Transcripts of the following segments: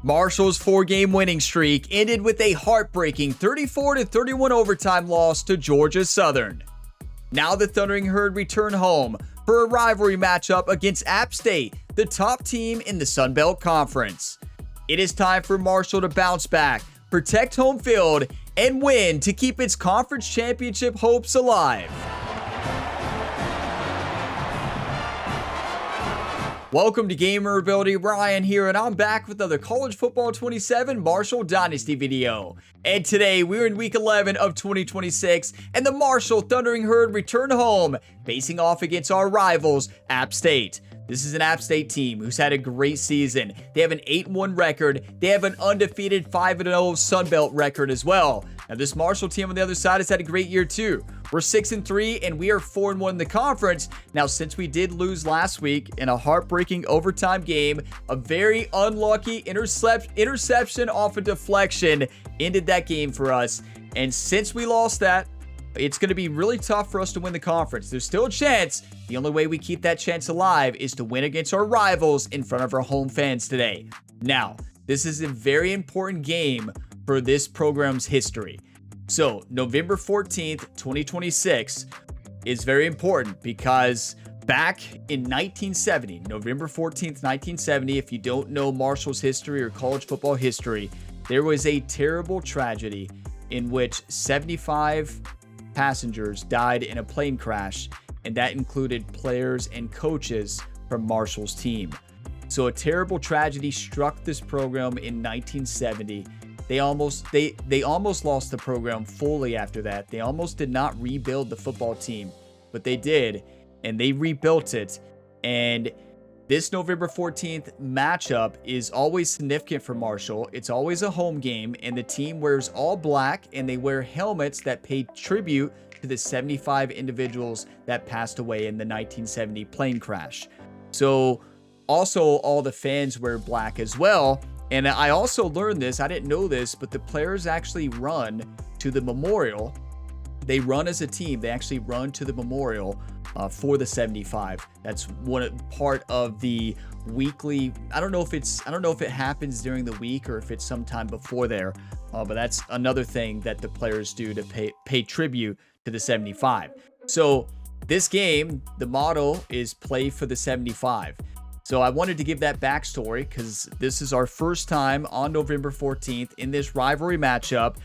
Marshall's 4-game winning streak ended with a heartbreaking 34-31 overtime loss to Georgia Southern. Now the Thundering Herd return home for a rivalry matchup against App State, the top team in the Sun Belt Conference. It is time for Marshall to bounce back, protect home field, and win to keep its conference championship hopes alive. Welcome to Gamer Ability. Ryan here, and I'm back with another College Football 27 Marshall Dynasty video. And today we're in week 11 of 2026, and the Marshall Thundering Herd return home, facing off against our rivals, App State. This is an App State team who's had a great season. They have an 8-1 record. They have an undefeated 5-0 Sun Belt record as well. Now this Marshall team on the other side has had a great year too. We're 6-3 and we are 4-1 in the conference. Now since we did lose last week in a heartbreaking overtime game, a very unlucky interception off a deflection ended that game for us. And since we lost that, it's going to be really tough for us to win the conference. There's still a chance. The only way we keep that chance alive is to win against our rivals in front of our home fans today. Now, this is a very important game for this program's history. So, November 14th, 2026 is very important because back in 1970, November 14th, 1970, if you don't know Marshall's history or college football history, there was a terrible tragedy in which 75 passengers died in a plane crash, and that included players and coaches from Marshall's team. So a terrible tragedy struck this program in 1970. They almost lost the program fully after that. They almost did not rebuild the football team, but they did, and they rebuilt it. And this November 14th matchup is always significant for Marshall. It's always a home game, and the team wears all black, and they wear helmets that pay tribute to the 75 individuals that passed away in the 1970 plane crash. So also all the fans wear black as well. And I also learned this, I didn't know this, but the players actually run to the memorial. They run as a team. They actually run to the memorial for the 75. That's part of the weekly. I don't know if it happens during the week or if it's sometime before there. But that's another thing that the players do to pay tribute to the 75. So this game, the motto is play for the 75. So I wanted to give that backstory because this is our first time on November 14th in this rivalry matchup.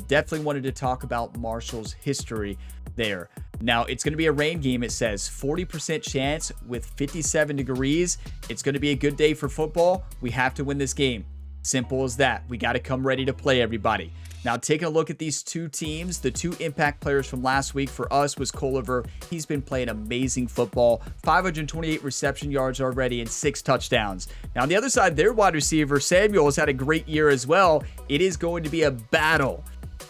Definitely wanted to talk about Marshall's history there. Now, it's going to be a rain game, it says. 40% chance with 57 degrees. It's going to be a good day for football. We have to win this game. Simple as that. We got to come ready to play, everybody. Now, taking a look at these two teams, the two impact players from last week for us was Culliver. He's been playing amazing football. 528 reception yards already and 6 touchdowns. Now, on the other side, their wide receiver, Samuel, has had a great year as well. It is going to be a battle.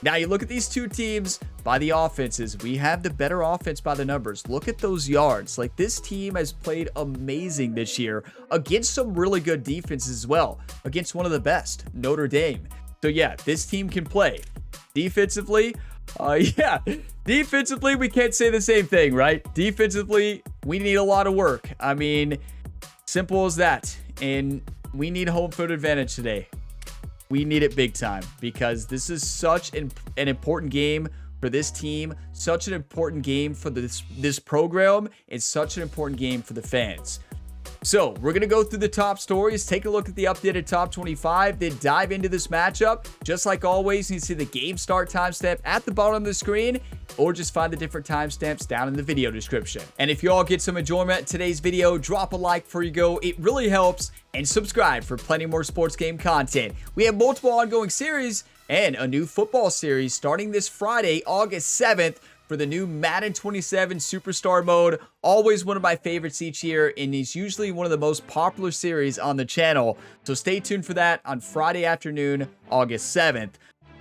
Now, you look at these two teams by the offenses. We have the better offense by the numbers. Look at those yards. Like, this team has played amazing this year against some really good defenses as well. Against one of the best, Notre Dame. So yeah, this team can play. Defensively, defensively, we can't say the same thing, right? Defensively, we need a lot of work. I mean, simple as that. And we need home field advantage today. We need it big time because this is such an important game for this team, such an important game for this program, and such an important game for the fans. So we're going to go through the top stories, take a look at the updated top 25, then dive into this matchup. Just like always, you can see the game start timestamp at the bottom of the screen, or just find the different timestamps down in the video description. And if you all get some enjoyment in today's video, drop a like before you go. It really helps. And subscribe for plenty more sports game content. We have multiple ongoing series and a new football series starting this Friday, August 7th. For the new Madden 27 Superstar Mode. Always one of my favorites each year, and is usually one of the most popular series on the channel. So stay tuned for that on Friday afternoon, August 7th.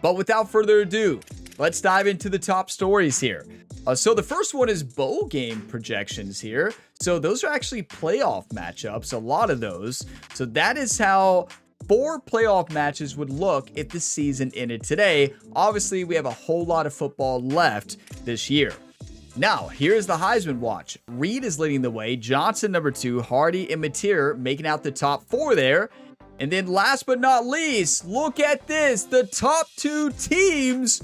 But without further ado, let's dive into the top stories here. So the first one is bowl game projections here. So those are actually playoff matchups, a lot of those. So that is how 4 playoff matches would look if the season ended today. Obviously, we have a whole lot of football left this year. Now, here's the Heisman watch. Reed is leading the way. Johnson, number 2. Hardy and Mateer making out the top 4 there. And then last but not least, look at this. The top two teams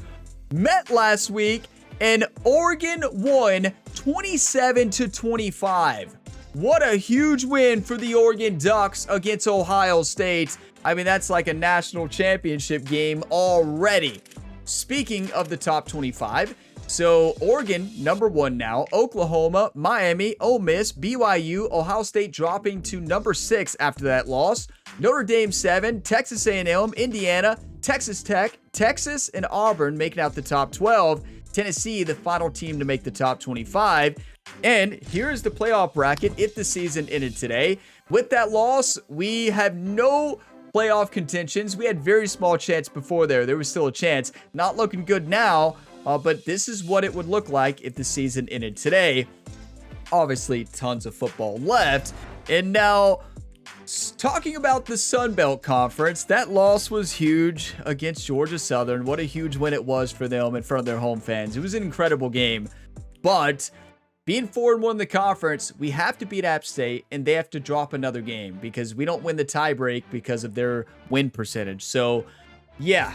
met last week and Oregon won 27-25. What a huge win for the Oregon Ducks against Ohio State. I mean, that's like a national championship game already. Speaking of the top 25, so Oregon, number 1 now, Oklahoma, Miami, Ole Miss, BYU, Ohio State dropping to number 6 after that loss, Notre Dame 7, Texas A&M, Indiana, Texas Tech, Texas, and Auburn making out the top 12, Tennessee, the final team to make the top 25, and here's the playoff bracket if the season ended today. With that loss, we have no playoff contentions. We had very small chance before there was still a chance. Not looking good now. But this is what it would look like if the season ended today. Obviously, tons of football left. And now, talking about the Sun Belt Conference, that loss was huge against Georgia Southern. What a huge win it was for them in front of their home fans. It was an incredible game. But being 4-1 in the conference, we have to beat App State, and they have to drop another game because we don't win the tiebreak because of their win percentage. So, yeah.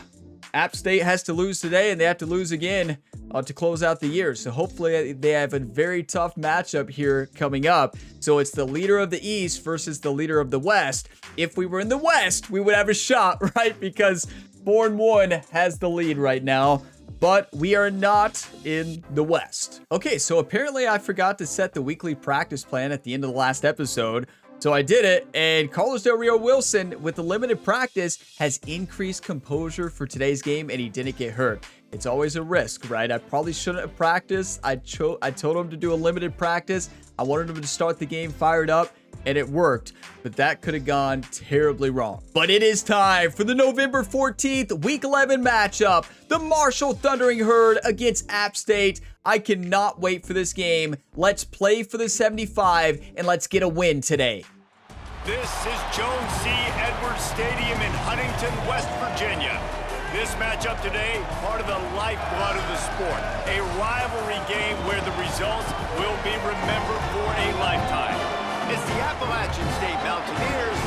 App State has to lose today, and they have to lose again to close out the year. So hopefully they have a very tough matchup here coming up. So it's the leader of the East versus the leader of the West. If we were in the West, we would have a shot, right? Because 4-1 has the lead right now. But we are not in the West. Okay, so apparently I forgot to set the weekly practice plan at the end of the last episode. So I did it, and Carlos Del Rio Wilson, with the limited practice, has increased composure for today's game, and he didn't get hurt. It's always a risk, right? I probably shouldn't have practiced. I told him to do a limited practice. I wanted him to start the game fired up, and it worked. But that could have gone terribly wrong. But it is time for the November 14th, Week 11 matchup. The Marshall Thundering Herd against App State. I cannot wait for this game. Let's play for the 75, and let's get a win today. This is Jones C. Edwards Stadium in Huntington, West Virginia. This matchup today, part of the lifeblood of the sport. A rivalry game where the results will be remembered for a lifetime. It's the Appalachian State Mountaineers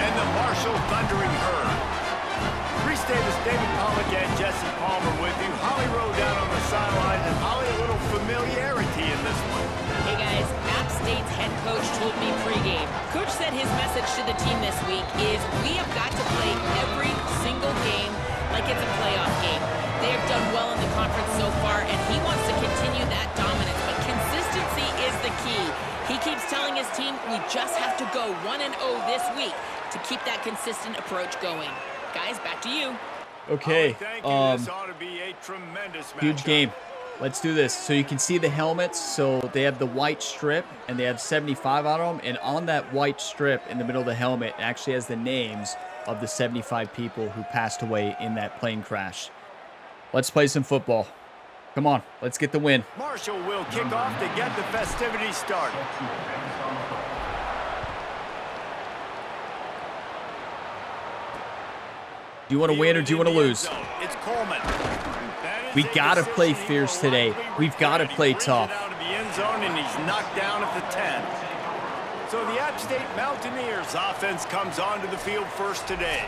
and the Marshall Thundering Herd. Reese Davis, David Pollock, and Jesse Palmer with you. Holly Rowe down on the sideline, and Holly, a little familiarity in this one. Hey guys, App State's head coach told me pregame. Coach said his message to the team this week is we have got to play every single game like it's a playoff game. They have done well in the conference so far, and he wants to continue that dominance, but consistency is the key. He keeps telling his team we just have to go 1-0 this week to keep that consistent approach going. Guys, back to you. Okay, This ought to be a tremendous huge matchup. game. Let's do this. So you can see the helmets. So they have the white strip, and they have 75 on them. And on that white strip in the middle of the helmet, it actually has the names of the 75 people who passed away in that plane crash. Let's play some football. Come on, let's get the win. Marshall will kick off to get the festivities started. Do you want to win or do you want to lose? It's Coleman. We got to play fierce today. We've got to play tough. Down to the end zone, and he's knocked down at the 10. So the App State Mountaineers offense comes onto the field first today.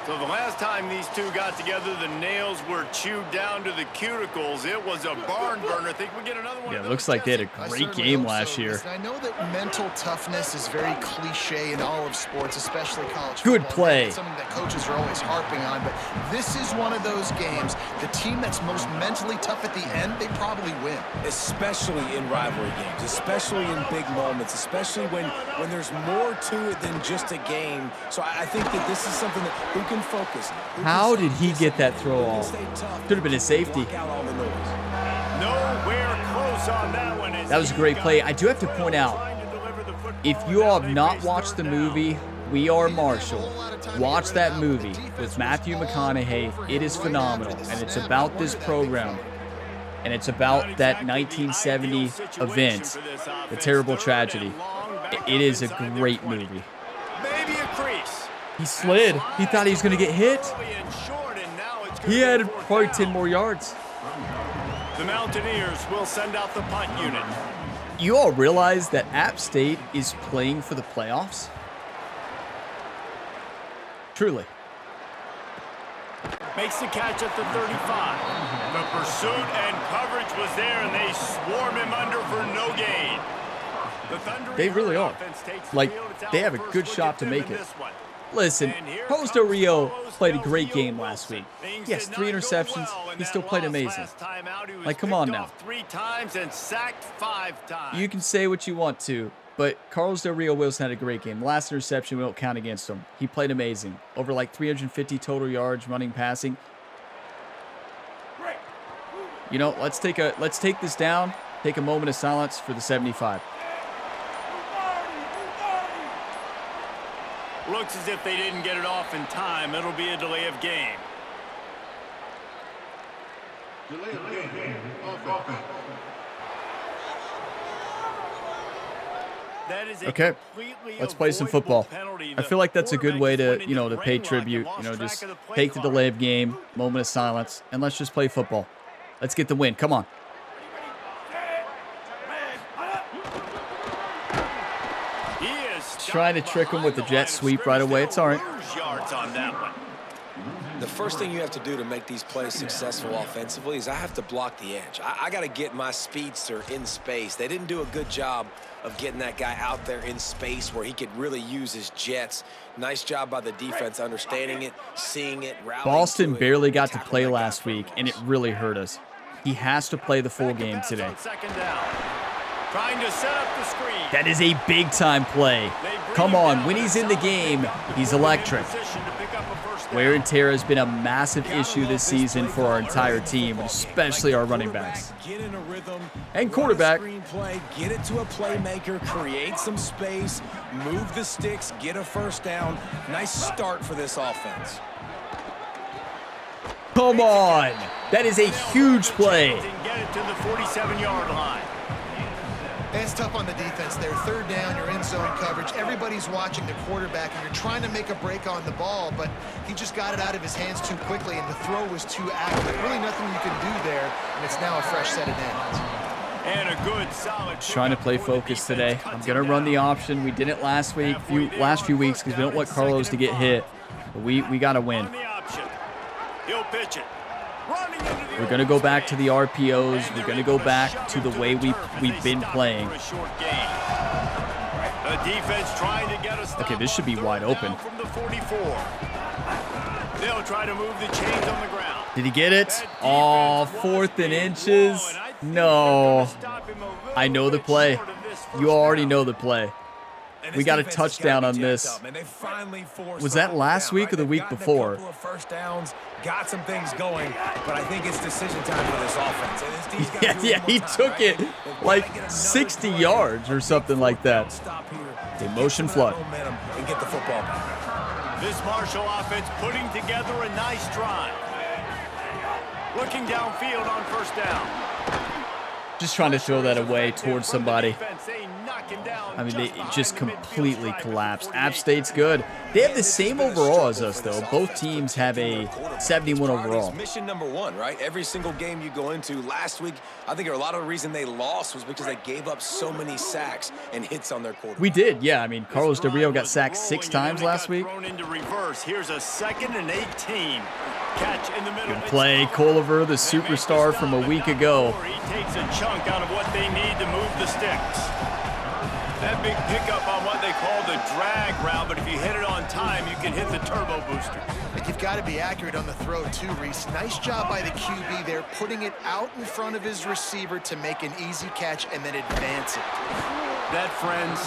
So the last time these two got together, the nails were chewed down to the cuticles. It was a barn burner. Think we get another one? Yeah, it looks like they had a great game last year. I know that mental toughness is very cliche in all of sports, especially college Good football. play. It's something that coaches are always harping on, but this is one of those games. The team that's most mentally tough at the end, they probably win. Especially in rivalry games, especially in big moments, especially when there's more to it than just a game. So I think that this is something that who can focus. How did he get that throw off? Could have been a safety. Nowhere close on that one. That was a great play. I do have to point out, if you all have not watched the movie We Are Marshall, watch that movie with Matthew McConaughey. It is phenomenal, and it's about this program, and it's about that 1970 event, the terrible tragedy. It is a great movie. Maybe a crease. He slid. He thought he was going to get hit. He had probably 10 more yards. The Mountaineers will send out the punt unit. You all realize that App State is playing for the playoffs? Truly. Makes the catch at the 35. The pursuit and coverage was there, and they swarm him under for no gain. They really are. Like, they have a good shot to make it. Listen, Carlos Del Rio played a great game last week. Yes, 3 interceptions. He still played amazing. Like, come on now. 3 times and sacked 5 times. You can say what you want to, but Carlos Del Rio Wilson had a great game. Last interception, we don't count against him. He played amazing. Over like 350 total yards, running, passing. You know, let's take this down. Take a moment of silence for the 75. Looks as if they didn't get it off in time. It'll be a delay of game. Delay of game. Okay, let's play some football. I feel like that's a good way to, you know, to pay tribute. You know, just take the delay of game, moment of silence, and let's just play football. Let's get the win. Come on. Trying to trick him with the jet sweep right away. It's all right. The first thing you have to do to make these plays successful offensively is I have to block the edge. I got to get my speedster in space. They didn't do a good job of getting that guy out there in space where he could really use his jets. Nice job by the defense understanding it, seeing it, rallying. Boston barely got to play last week, and it really hurt us. He has to play the full game today. Trying to set up the screen. That is a big-time play. Come on, when he's in the game, he's electric. Wear and tear has been a massive issue this season for our entire team, especially our running backs. Get in a rhythm and quarterback. Get it to a playmaker, create some space, move the sticks, get a first down. Nice start for this offense. Come on. That is a huge play. Get it to the 47-yard line. It's tough on the defense there. 3rd down, you're in zone coverage. Everybody's watching the quarterback, and you're trying to make a break on the ball, but he just got it out of his hands too quickly, and the throw was too accurate. Really nothing you can do there, and it's now a fresh set of downs. And a good, solid. Trying to play focus today. I'm going to run the option. We did it last week, last few weeks, because we don't want Carlos to get hit. But we got to win. He'll pitch it. We're going to go back to the RPOs. We're going to go back to the way we've been playing. Okay, this should be wide open. They'll try to move the chains on the ground. Did he get it? Oh, 4th and inches. No. I know the play. You already know the play. We got a touchdown on this. Was that last week or the week before? Got some things going, but I think it's decision time for this offense. Yeah, he took it like 60 yards or something like that. A motion flood. And get the football back. This Marshall offense putting together a nice drive. Looking downfield on 1st down. Just trying to throw that away towards somebody. I mean, they just completely collapsed. App State's good. They have the same overall as us, though. Both teams have a 71 overall. Mission number 1, right? Every single game you go into. Last week, I think a lot of the reason they lost was because they gave up so many sacks and hits on their quarterback. We did, yeah. I mean, Carlos Del Rio got sacked 6 times last week. Here's a 2nd and 18. Catch in the middle. Good play. Coliver, the superstar from a week ago. He takes a chunk out of what they need to move the sticks. That big pickup on what they call the drag route, but if you hit it on time, you can hit the turbo booster. But you've got to be accurate on the throw too, Reese. Nice job by the QB there, putting it out in front of his receiver to make an easy catch and then advance it. That, friends,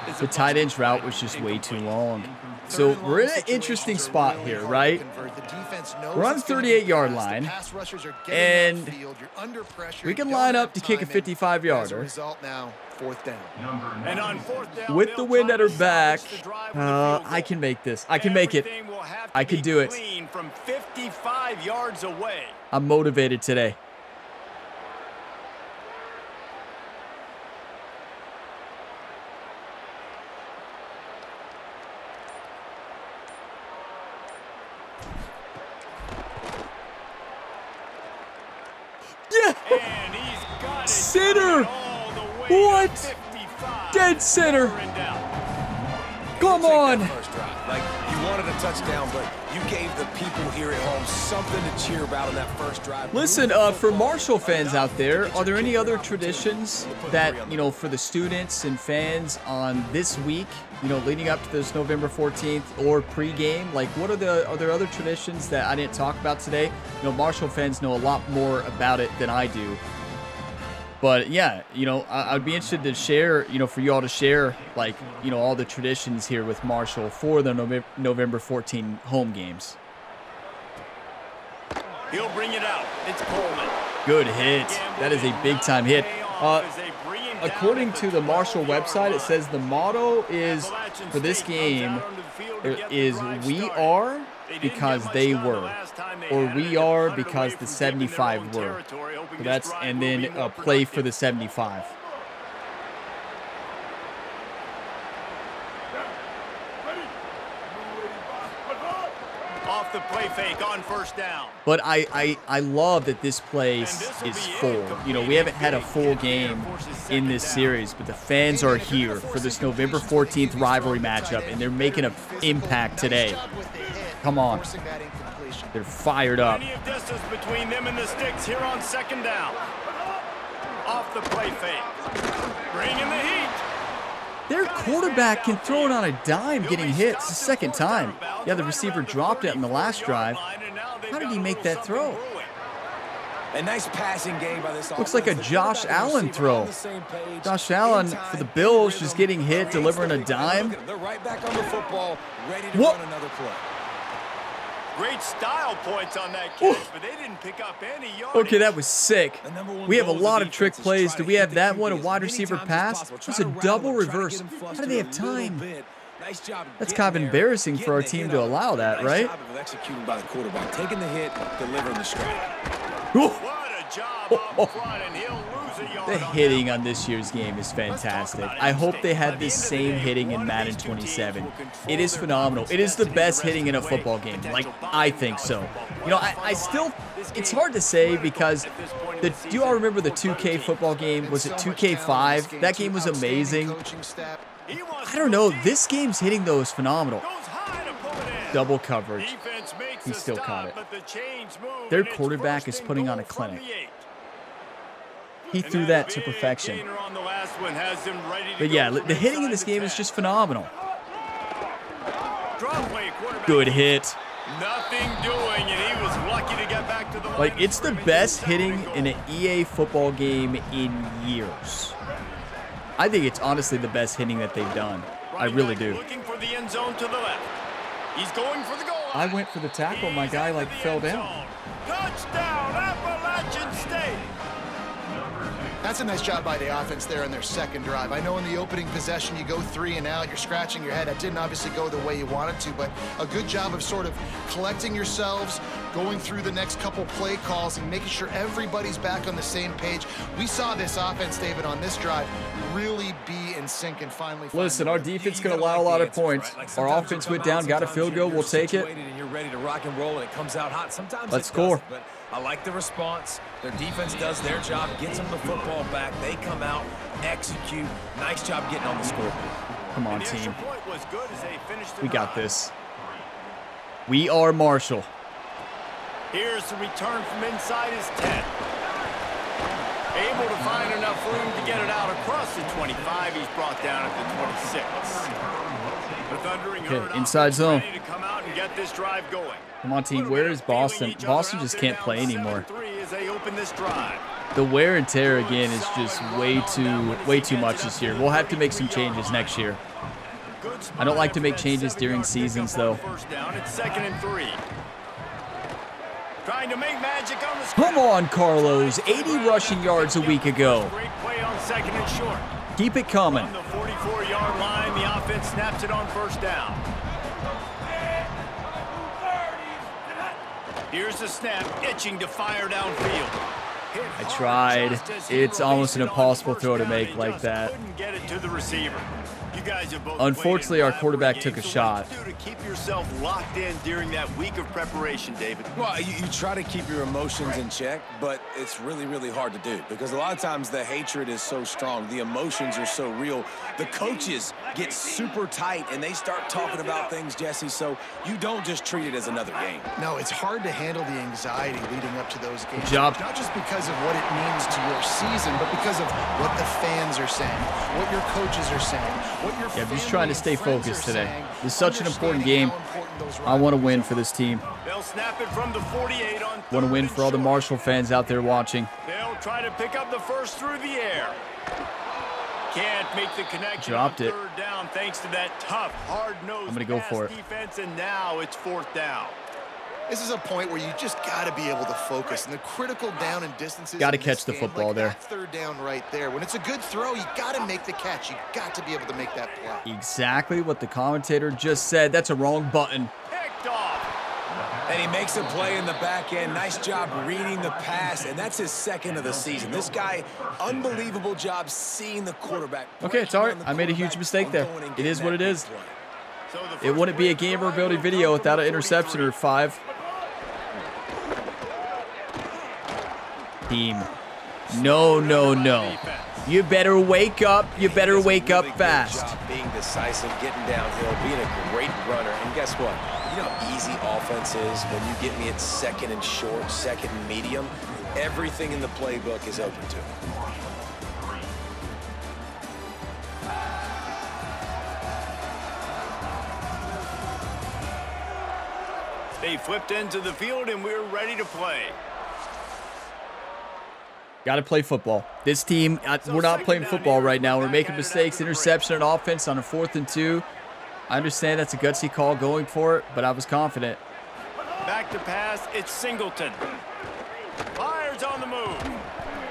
is the tight end's route was just way too long. So we're in an interesting spot here, right? We're on the 38-yard line, and we can line up to kick a 55-yarder. With the wind at her back, I can make this. I can make it. I can do it. From 55 yards away. I'm motivated today. Yeah! Center! What? Dead center! Come on! wanted a touchdown, but you gave the people here at home something to cheer about in that first drive. Listen, for Marshall fans out there, are there any other traditions that, you know, for the students and fans on this week, you know, leading up to this November 14th or pregame? Like, are there other traditions that I didn't talk about today? You know, Marshall fans know a lot more about it than I do. But yeah, you know, I'd be interested to share, you know, for you all to share, like, you know, all the traditions here with Marshall for the November 14 home games. He'll bring it out. It's Coleman. Good hit. That is a big time hit. According to the Marshall website, it says the motto is for this game is "We are because they were," or "We are because the 75 were." So that's, and then a play for the 75. Off the play fake on first down. But I love that this place is full. You know, we haven't had a full game in this series, but the fans are here for this November 14th rivalry matchup, and they're making an impact today. Come on. They're fired up. Plenty of distance between them and the sticks here on second down. Off the play fake. Bringing the heat. Their quarterback can throw it on a dime getting hit. It's the second time. Yeah, the receiver dropped it in the last drive. How did he make that throw? A nice passing game by this. Looks like a Josh Allen throw. Josh Allen for the Bills just getting hit, delivering a dime. They're right back on the football, ready to What? run another play. Great style points on that catch, but they didn't pick up any yardage. Okay, that was sick. We have a lot of trick plays. Do we have that one? A wide receiver pass? It's a double reverse. How do they have time? That's kind of embarrassing for our team to allow that, right? Executing by the quarterback, taking the hit, delivering the strike. What a job up front, and he'll lose a yard. The hitting on this year's game is fantastic. I hope they have this same hitting in Madden 27. It is phenomenal. It is the best hitting in a football game. Like, I think so. You know, I still, it's hard to say because, do you all remember the 2K football game? Was it 2K5? That game was amazing. I don't know. This game's hitting though is phenomenal. Double coverage. He still caught it. Their quarterback is putting on a clinic. He threw that to perfection. But yeah, the hitting in this game is just phenomenal. Good hit. Nothing doing, and he was lucky to get back to the line. Like, it's the best hitting in an EA football game in years. I think it's honestly the best hitting that they've done. I really do. Looking for the end zone to the left. He's going for the goal. I went for the tackle. My guy, like, fell down. Touchdown, Appalachian State. That's a nice job by the offense there in their second drive. I know in the opening possession you go 3 and out, you're scratching your head. That didn't obviously go the way you wanted to, but a good job of sort of collecting yourselves, going through the next couple play calls and making sure everybody's back on the same page. We saw this offense, David, on this drive really be in sync and finally. Listen, our defense could allow a lot of points. Our offense went down, got a field goal, we'll take it. You're ready to rock and roll, and it comes out hot. Sometimes let's score. But I like the response. Their defense does their job, gets them the football back. They come out, execute. Nice job getting on the scoreboard. Come on, team. We got this. We are Marshall. Here's the return from inside his 10. Able to find enough room to get it out across the 25. He's brought down at the 26. The thundering herd inside zone. ready to come out and get this drive going. Come on, team. Where is Boston? Boston just can't play anymore. As they open this drive. The wear and tear again is just way too much this year. We'll have to make some changes next year. I don't like to make changes during seasons, though. First down, it's 2nd and 3. Trying to make magic on the Come on, Carlos. 80 rushing yards a week ago. Great play on 2nd and short. Keep it coming. On the 44-yard line, the offense snaps it on first down. Here's the snap, itching to fire downfield. I tried. It's almost an impossible throw to make like that. Couldn't get it to the receiver. You guys have both Unfortunately, our played in quarterback rivalry took a games, so shot. what do you do to keep yourself locked in during that week of preparation, David? Well, you try to keep your emotions in check, but it's really, really hard to do because a lot of times the hatred is so strong. The emotions are so real. The coaches get super tight, and they start talking about things, Jesse, so you don't just treat it as another game. No, it's hard to handle the anxiety leading up to those games. Good job. Not just because of what it means to your season, but because of what the fans are saying, what your coaches are saying, what your Yeah, I'm just family trying to and stay friends focused are today. saying, This is such an important understanding game. how important those I want to rivalries win are. for this team. They'll snap it from the 48 on Want to win third for all the and short. Marshall fans out there watching. They'll try to pick up the first through the air. Can't make the connection Dropped on it. third down thanks to that tough, hard-nosed I'm gonna go pass for it. defense, and now it's fourth down. This is a point where you just got to be able to focus. And the critical down and distances. Gotta in catch this the game, football like there. that third down right there. When it's a good throw, you got to make the catch. You got to be able to make that play. Exactly what the commentator just said. That's a wrong button. Picked off. And he makes a play in the back end. Nice job reading the pass, and that's his second of the season. This guy, unbelievable job seeing the quarterback. Okay, it's all right. I made a huge mistake there. It is what it is. So the It first wouldn't be a play gamer drive ability will video come without from an the interception 43. or 5. Team. No, no, no. You better wake up. You better He does a wake up really good fast. job being decisive, getting downhill, being a great runner. And guess what? You know how easy offense is when you get me at second and short, second and medium. Everything in the playbook is open to me. They flipped into the field, and we're ready to play. Got to play football. This team, we're not playing football right now. We're making mistakes. Interception on offense on a 4th and 2. I understand that's a gutsy call going for it, but I was confident. Back to pass, it's Singleton. Fires on the move.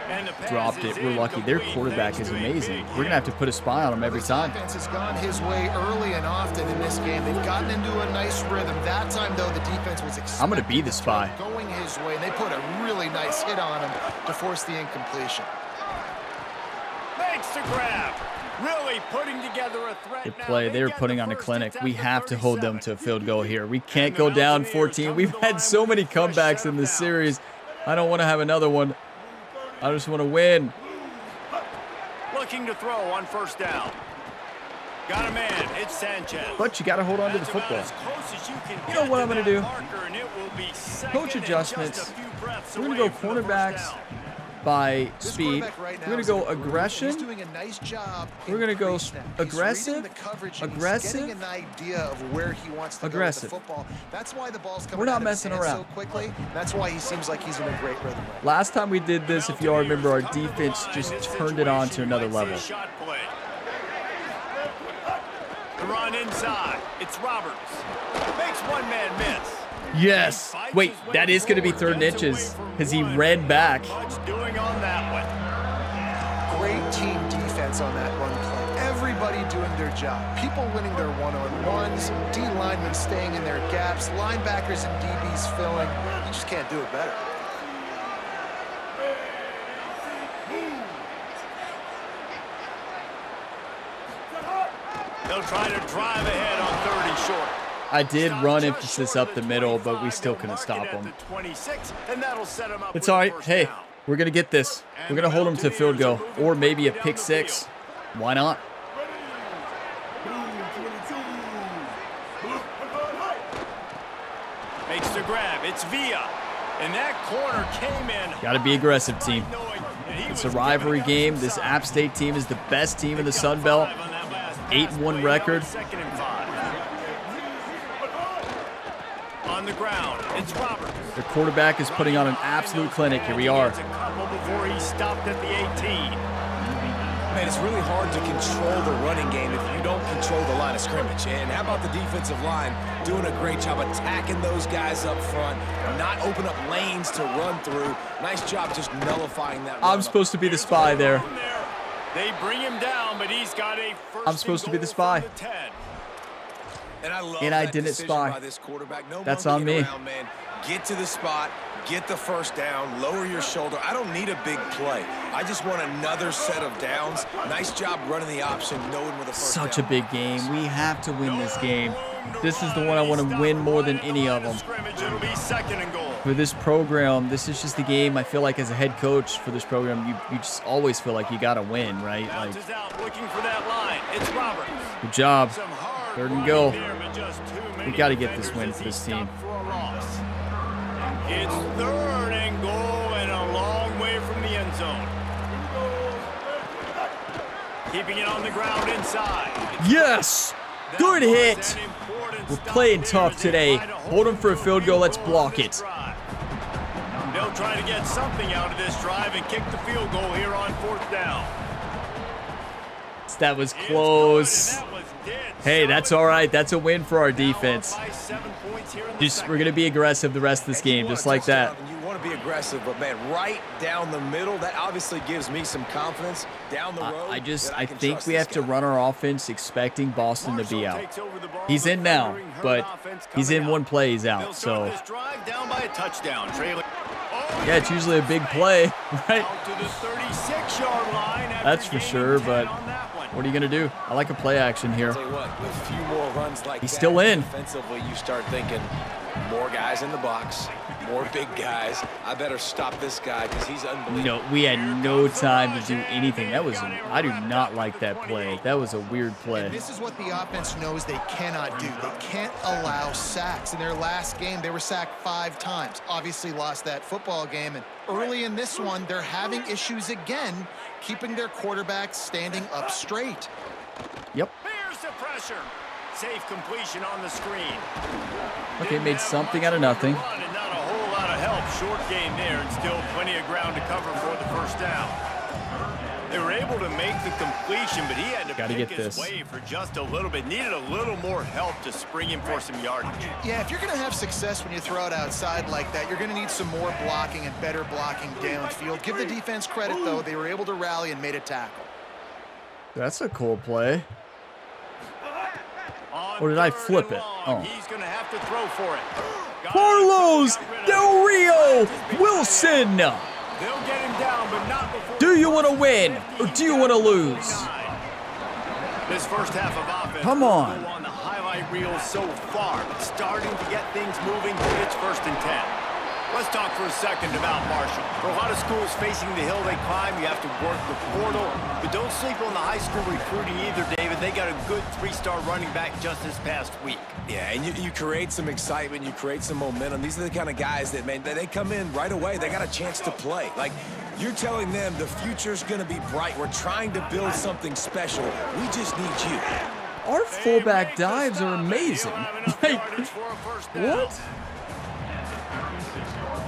And the pass Dropped is it. We're lucky. Their incomplete quarterback thanks is to a amazing. big We're going to have to put a spy on him every This time. offense has gone his way early and often in this game. They've gotten into a nice rhythm. That time, though, the defense was I'm going to be the spy. going his way, and they put a really nice hit on him to force the incompletion. Makes the grab. Really putting together a threat. Good now. play. They They're got putting the on a first clinic. attempt We at have to hold them 37. to a field goal here. We can't go down 14. We've had so many comebacks in this series. I don't want to have another one. I just want to win. Looking to throw on first down. Got a man. It's Sanchez. But you got to hold on to the That's about football. as close as you can You know get what to I'm gonna that do? marker, and it will be second Coach and adjustments. just a few breaths We're going away to go from the first cornerbacks down. by This speed. quarterback right now We're going is to go in a groove, and He's aggression. doing a nice job. We're gonna go increasing them. He's aggressive, reading the coverage, and aggressive, he's getting an idea of where he wants to aggressive. go with the football. That's why the ball's coming We're not out of his messing hands around. so quickly. That's why he seems like he's in a great rhythm. Right now. Last time we did this, if y'all remember, our defense just turned it on to another level. Shot play. The run inside. It's Roberts. Makes one man miss. Yes. Wait, that is going to be 3rd and inches because he read back. Much doing on that one. Great team defense on that run play. Everybody doing their job. People winning their one-on-ones, D linemen staying in their gaps, linebackers and DBs filling. You just can't do it better. They'll try to drive ahead on 3rd and short. I did Stop run just emphasis short up of the middle, but we 25. still They'll couldn't mark stop it at him. the 26, and that'll set him up It's with all the right. first Hey, down. we're going to get this. We're going to hold him to field goal or maybe a pick 6. Why not? Makes the grab. It's Villa. And that corner came in. Got to be aggressive, team. knowing that he It's was a rivalry giving it game. up This inside. App State team is the best team in the Got Sun Belt. 5 on that last pass 8-1 play. Now record. it's 2nd and 5. On the ground, it's Roberts. The quarterback is putting on an absolute clinic. Here we are. He gets a couple before he stopped at the 18. Man, it's really hard to control the running game if you don't control the line of scrimmage. And how about the defensive line doing a great job attacking those guys up front, not open up lanes to run through. Nice job just nullifying that run. I'm supposed to be the spy there. They bring him down, but he's got a first I'm supposed to be the and spy. goal from the 10. And I love And I that didn't decision spy. by this quarterback. No That's on monkeying me. around, man. Get to the spot, get the first down, lower your shoulder. I don't need a big play. I just want another set of downs. Nice job running the option, knowing where the first down. Such a big game. We have to win this game. This is the one I want to win more than any of them. For this program, this is just the game I feel like as a head coach for this program, you just always feel like you got to win, right? Like, good job. 3rd and goal. We got to get this win for this team. It's 3rd and goal and a long way from the end zone. Keeping it on the ground inside. Yes! Good hit! We're playing tough today. Hold them for a field goal. Let's block it. They'll try to get something out of this drive and kick the field goal here on 4th down. That was close. Hey, that's all right. That's a win for our defense. We're going to be aggressive the rest of this game, just like that. You want to be aggressive, but man, right down the middle, that obviously gives me some confidence down the road. I think we have to run our offense expecting Boston to be out. He's in now, but he's in one play, he's out. So yeah, it's usually a big play, right? That's for sure, but what are you going to do? I like a play action here. A few more runs like He's still in. Offensively, you start thinking more guys in the box, more big guys. I better stop this guy because he's unbelievable. No, we had no time to do anything. I do not like that play. That was a weird play. And this is what the offense knows they cannot do. They can't allow sacks. In their last game, they were sacked 5 times. Obviously lost that football game. And early in this one, they're having issues again, keeping their quarterback standing up straight. Yep. Here's the pressure. Safe completion on the screen. Okay, made something out of nothing. Not a whole lot of help. Short game there, and still plenty of ground to cover for the first down. They were able to make the completion, but he had to pick his way for just a little bit. Needed a little more help to spring him for some yardage. Yeah, if you're going to have success when you throw it outside like that, you're going to need some more blocking and better blocking downfield. Give the defense credit, though. They were able to rally and made a tackle. That's a cool play. Or did I flip it? Oh. He's going to have to throw for it. Carlos Del Rio Wilson. They'll get him down, but not before. Do you want to win or do you want to lose? This first half of offense. Come on. On the highlight reel so far, starting to get things moving. It's 1st and 10. Let's talk for a second about Marshall. For a lot of schools facing the hill they climb, you have to work the portal. But don't sleep on the high school recruiting either, David. They got a good 3-star running back just this past week. Yeah, and you create some excitement, you create some momentum. These are the kind of guys that, man, they come in right away. They got a chance to play. Like, you're telling them the future's going to be bright. We're trying to build something special. We just need you. Our fullback dives are amazing. Like, what?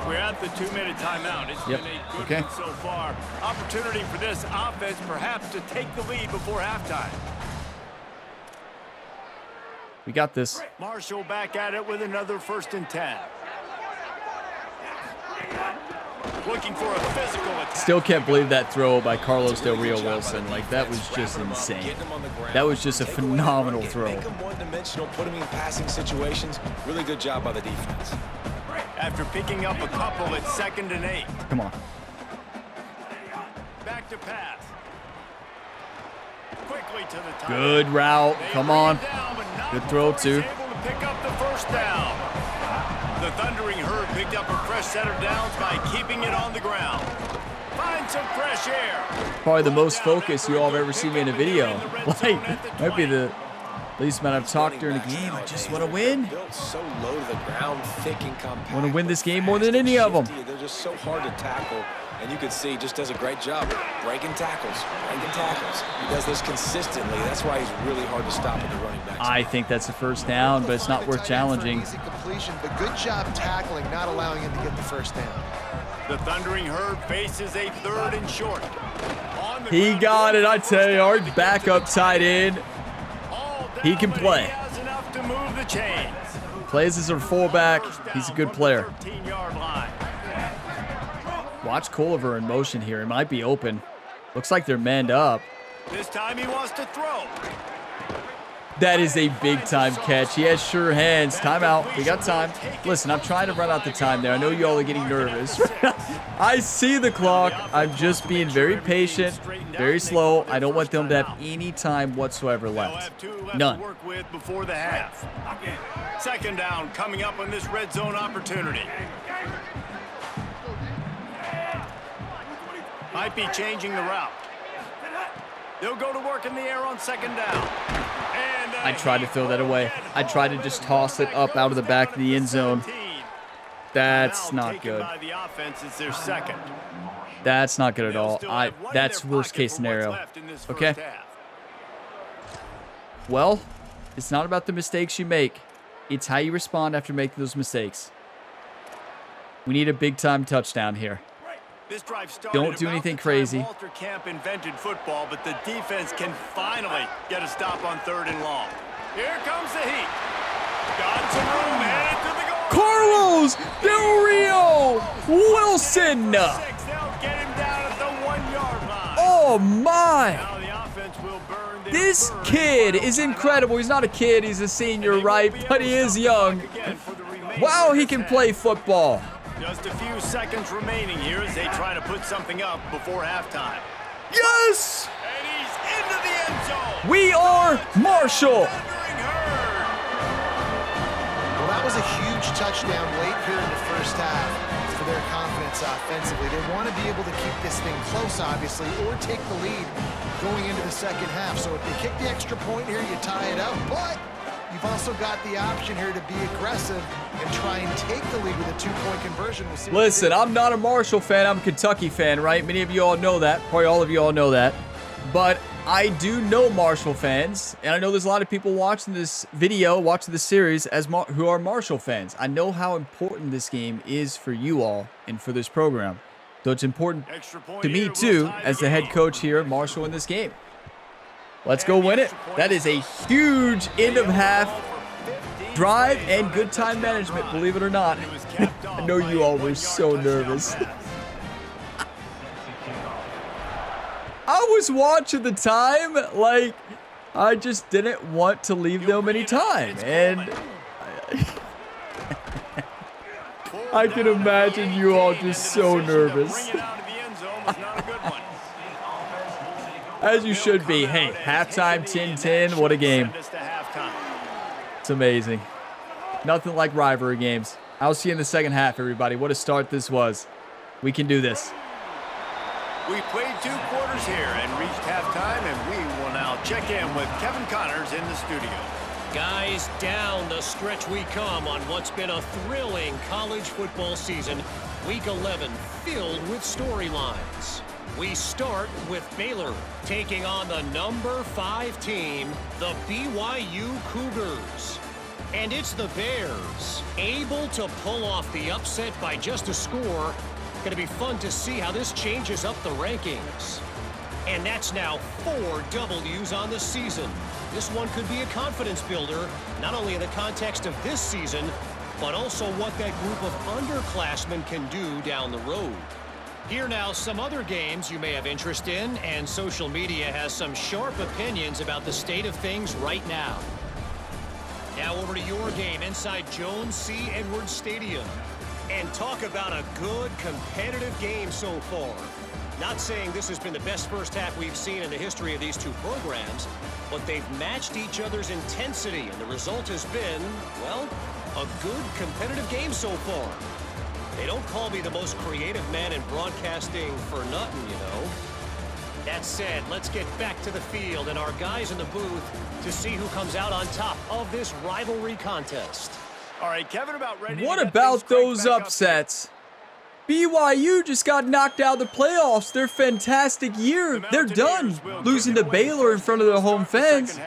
We're at the 2-minute timeout. It's been a good one so far. Opportunity for this offense perhaps to take the lead before halftime. We got this. Marshall back at it with another 1st and 10. Looking for a physical attack. Still can't believe that throw by Carlos Del Rio Wilson. Like, that was just insane. That was just a phenomenal throw. Make him one-dimensional, put him in passing situations. Really good job by the defense. After picking up a couple, it's 2nd and 8. Come on. Back to pass. Quickly to the top. Good route. Come on. Good throw, too. Able to pick up the first down. The Thundering Herd picked up a fresh set of downs by keeping it on the ground. Find some fresh air. Probably the most focused you all have ever seen me in a video. Like, might be the least amount I've talked during a game. I just want to win. Built so low to the ground, thick and compact. Want to win this game more than any of them. They're just so hard to tackle. And you can see he just does a great job breaking tackles. He does this consistently. That's why he's really hard to stop in the running back. I think that's a first down, but it's not worth challenging. Easy completion, but good job tackling, not allowing him to get the first down. The Thundering Herd faces a 3rd and short. He got it, I tell you. Our backup tight end. He can play. He has enough to move the chains. Plays as a fullback. He's a good player. Watch Culliver in motion here. It might be open. Looks like they're manned up. This time he wants to throw. That is a big-time catch. He has sure hands. Timeout. We got time. Listen, I'm trying to run out the time there. I know you all are getting nervous. I see the clock. I'm just being very patient, very slow. I don't want them to have any time whatsoever left. None. Before the half. Second down coming up on this red zone opportunity. Might be changing the route. They'll go to work in the air on second down. I tried to throw that away. I tried to just toss it up out of the back of the end zone. That's not good. That's not good at all. That's worst case scenario. Okay. Well, it's not about the mistakes you make. It's how you respond after making those mistakes. We need a big-time touchdown here. Don't do anything crazy. Walter Camp invented football, but the defense can finally get a stop on third and long. Here comes the heat. Got some room, headed to the goal. Carlos Del Rio Wilson. They'll get him down at the 1-yard line. Oh my! Now the offense will burn This kid is incredible. He's not a kid. He's a senior, right? But he is young. Wow, he can play football. Just a few seconds remaining here as they try to put something up before halftime. Yes! And he's into the end zone. We are Marshall. Well, that was a huge touchdown late here in the first half for their confidence offensively. They want to be able to keep this thing close, obviously, or take the lead going into the second half. So if they kick the extra point here, you tie it up. But you've also got the option here to be aggressive and try and take the lead with a 2-point conversion. We'll see. Listen, I'm not a Marshall fan. I'm a Kentucky fan, right? Many of you all know that. Probably all of you all know that. But I do know Marshall fans, and I know there's a lot of people watching this video, watching this series who are Marshall fans. I know how important this game is for you all and for this program. So it's important to me, too, as the head coach here at Marshall in this game. Let's go win it. That is a huge end of half drive and good time management, believe it or not. I know you all were so nervous. I was watching the time, like, I just didn't want to leave them any time. And I can imagine you all just so nervous. As you should be. Hey, halftime 10-10. What a game. It's amazing. Nothing like rivalry games. I'll see you in the second half, everybody. What a start this was. We can do this. We played 2 quarters here and reached halftime, and we will now check in with Kevin Connors in the studio. Guys, down the stretch we come on what's been a thrilling college football season. Week 11 filled with storylines. We start with Baylor taking on the number 5 team, the BYU Cougars. And it's the Bears able to pull off the upset by just a score. Going to be fun to see how this changes up the rankings. And that's now 4 W's on the season. This one could be a confidence builder, not only in the context of this season, but also what that group of underclassmen can do down the road. Here now, some other games you may have interest in, and social media has some sharp opinions about the state of things right now. Now over to your game inside Jones C. Edwards Stadium. And talk about a good, competitive game so far. Not saying this has been the best first half we've seen in the history of these 2 programs, but they've matched each other's intensity, and the result has been, well, a good, competitive game so far. They don't call me the most creative man in broadcasting for nothing, you know. That said, let's get back to the field and our guys in the booth to see who comes out on top of this rivalry contest. All right, Kevin, about ready. What about those upsets? BYU just got knocked out of the playoffs. Their fantastic year. They're done. Losing to Baylor in front of their home fans.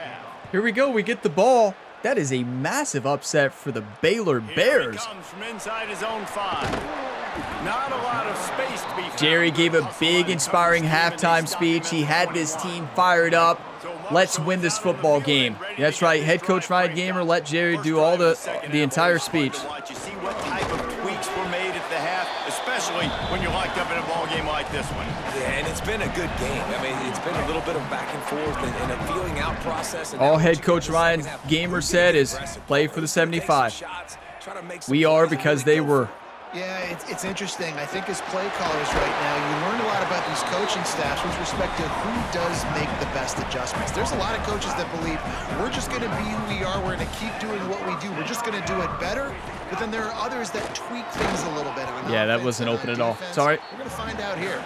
Here we go. We get the ball. That is a massive upset for the Baylor Bears. Comes from inside his own 5. Not a lot of space to be found. Jerry gave a big, inspiring halftime speech. He had this team fired up. Let's win this football game. That's right. Head coach Ryan Gamer let Jerry do all the entire speech. You see what type of tweaks were made at the half, especially when you're locked up in a ball game like this one. Yeah, and it's been a good game. I mean, it's been a little bit of back and forth and a feeling out process. And all head coach Ryan Gamer said is play for the 75. We are because they were. Yeah, it's interesting. I think as play callers right now, you learn a lot about these coaching staffs with respect to who does make the best adjustments. There's a lot of coaches that believe we're just going to be who we are. We're going to keep doing what we do. We're just going to do it better. But then there are others that tweak things a little bit. Yeah, that wasn't open at all. Sorry. We're going to find out here.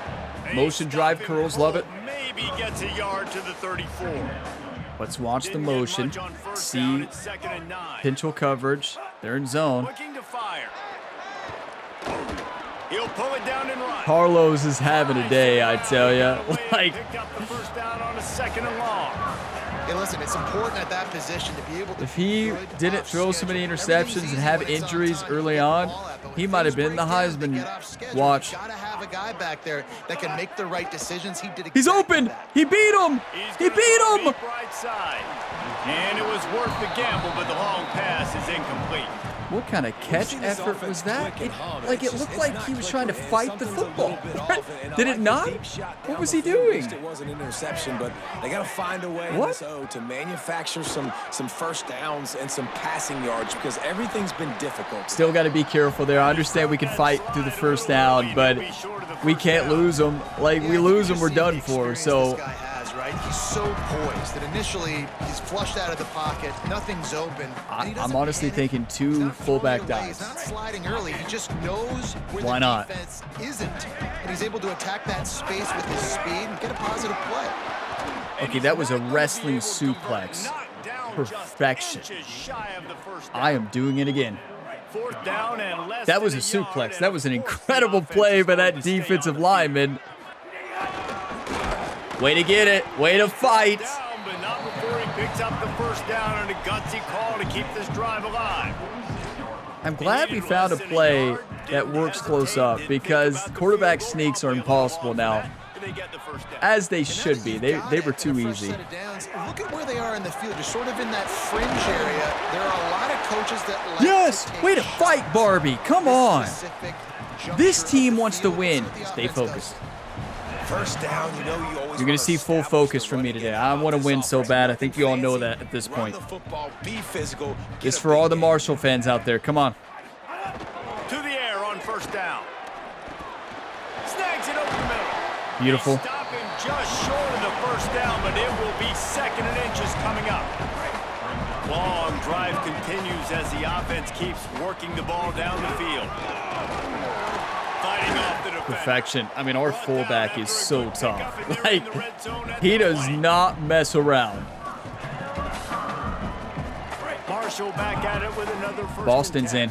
Motion drive curls, love it. Maybe gets a yard to the 34. Let's watch the motion. See pinch coverage. They're in zone. Looking to fire. He'll pull it down and run. Carlos is having a day, I tell you. Like, picked up the first down on a 2nd and long. Hey, listen, it's important at that position to be able to. if he didn't throw so many interceptions and have injuries early on, he might have been the Heisman watch. Gotta have a guy back there that can make the right decisions. He did. He's open. He beat him. He beat him. Right side. And it was worth the gamble, but the long pass is incomplete. What kind of catch effort was that? It looked like he was trying to fight the football. Did it not? What was he doing? It was an interception, but they got to find a way to manufacture some first downs and some passing yards because everything's been difficult. Still got to be careful there. I understand we can fight through the first down, but we can't lose them. Like, we lose them, we're done for. So. He's so poised that initially he's flushed out of the pocket, nothing's open. I'm honestly thinking 2 fullback dives. He's not sliding early. He just knows where Why the not? defense isn't, and he's able to attack that space with his speed and get a positive play. Okay, that was a wrestling suplex. Perfection. I am doing it again. That was a suplex. That was an incredible play by that defensive lineman. Way to get it. Way to fight. Down, but not before he picks up the first down on a gutsy call to keep this drive alive. I'm glad we found a play that works close up because quarterback sneaks are impossible now, as they should be. They were too easy. Look at where they are in the field. You're sort of in that fringe area. There are a lot of coaches that like Yes! Way to fight, Barbie. Come on. This team wants to win. Stay focused. First down, you You're going to see full focus from me today. I want to win so bad. I think you all know that at this point. It's for all the Marshall fans out there. Come on. To the air on first down. Snags it over the middle. Beautiful. Stopping just short of the first down, but it will be 2nd and inches coming up. Long drive continues as the offense keeps working the ball down the field. Fighting off the defense. Perfection. I mean, our fullback is so tough. Like, he does not mess around. Marshall back at it with another first. Boston's in.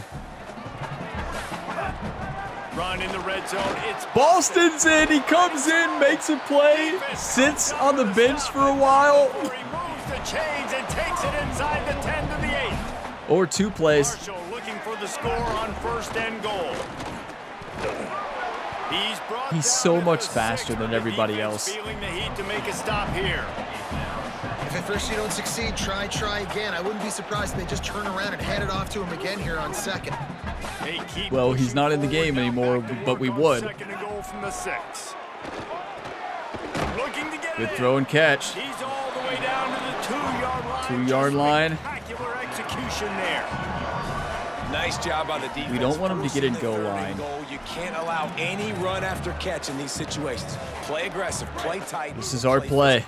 Run in the red zone. It's Boston's in. He comes in, makes a play, sits on the bench for a while. Removes the chains and takes it inside the 10 to the 8. Or 2 plays. Marshall looking for the score on 1st and goal. He's so much faster than everybody else. Feeling the heat to make a stop here. If at first you don't succeed, try again. I wouldn't be surprised if they just turn around and hand it off to him again here on 2nd. Well, he's not in the game anymore, but we would. 2nd and goal from the 6. Looking to get Good throw and catch. He's all the way down to the 2-yard line. 2-yard line. Spectacular execution there. Nice job by the defense. We don't want him to get in goal line. You can't allow any run after catch in these situations. Play aggressive, play tight. This is our play.